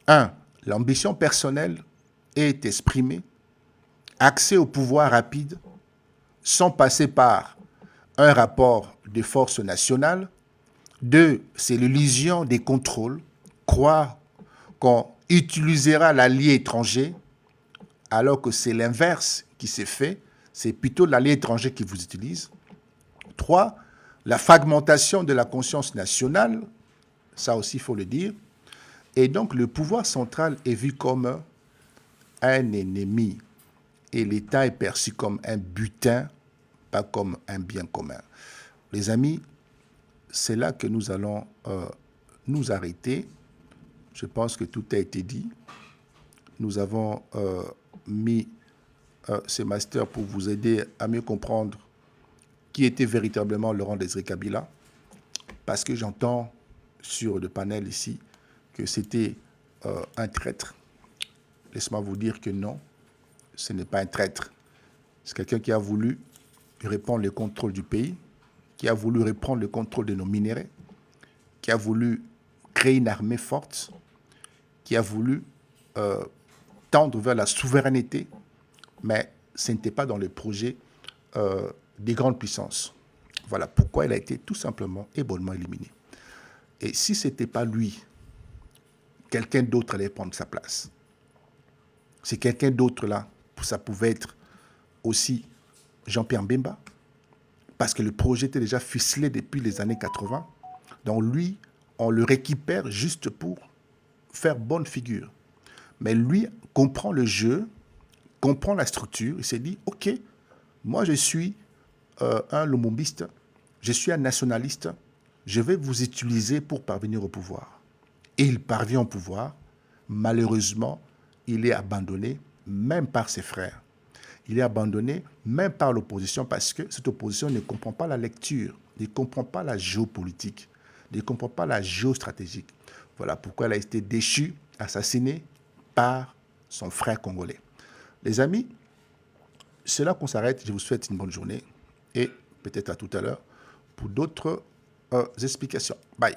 1. L'ambition personnelle est exprimée, accès au pouvoir rapide, sans passer par un rapport de force nationale. 2. C'est l'illusion des contrôles, croire qu'on utilisera l'allié étranger, alors que c'est l'inverse qui s'est fait, c'est plutôt l'allié étranger qui vous utilise. 3. La fragmentation de la conscience nationale, ça aussi il faut le dire. Et donc le pouvoir central est vu comme un ennemi et l'État est perçu comme un butin, pas comme un bien commun. Les amis, c'est là que nous allons nous arrêter. Je pense que tout a été dit. Nous avons mis ces masters pour vous aider à mieux comprendre qui était véritablement Laurent Désiré Kabila. Parce que j'entends sur le panel ici que c'était un traître. Laisse-moi vous dire que non, ce n'est pas un traître. C'est quelqu'un qui a voulu reprendre le contrôle du pays, qui a voulu reprendre le contrôle de nos minéraux, qui a voulu créer une armée forte, qui a voulu tendre vers la souveraineté, mais ce n'était pas dans le projet des grandes puissances. Voilà pourquoi il a été tout simplement et bonnement éliminé. Et si ce n'était pas lui, quelqu'un d'autre allait prendre sa place. C'est quelqu'un d'autre là, ça pouvait être aussi Jean-Pierre Mbemba, parce que le projet était déjà ficelé depuis les années 80. Donc lui, on le récupère juste pour faire bonne figure. Mais lui comprend le jeu, comprend la structure, il s'est dit, ok, moi je suis un lumumbiste, je suis un nationaliste, je vais vous utiliser pour parvenir au pouvoir. Et il parvient au pouvoir. Malheureusement, il est abandonné, même par ses frères. Il est abandonné, même par l'opposition, parce que cette opposition ne comprend pas la lecture, ne comprend pas la géopolitique, ne comprend pas la géostratégie. Voilà pourquoi elle a été déchue, assassinée par son frère congolais. Les amis, c'est là qu'on s'arrête. Je vous souhaite une bonne journée et peut-être à tout à l'heure pour d'autres explications. Bye.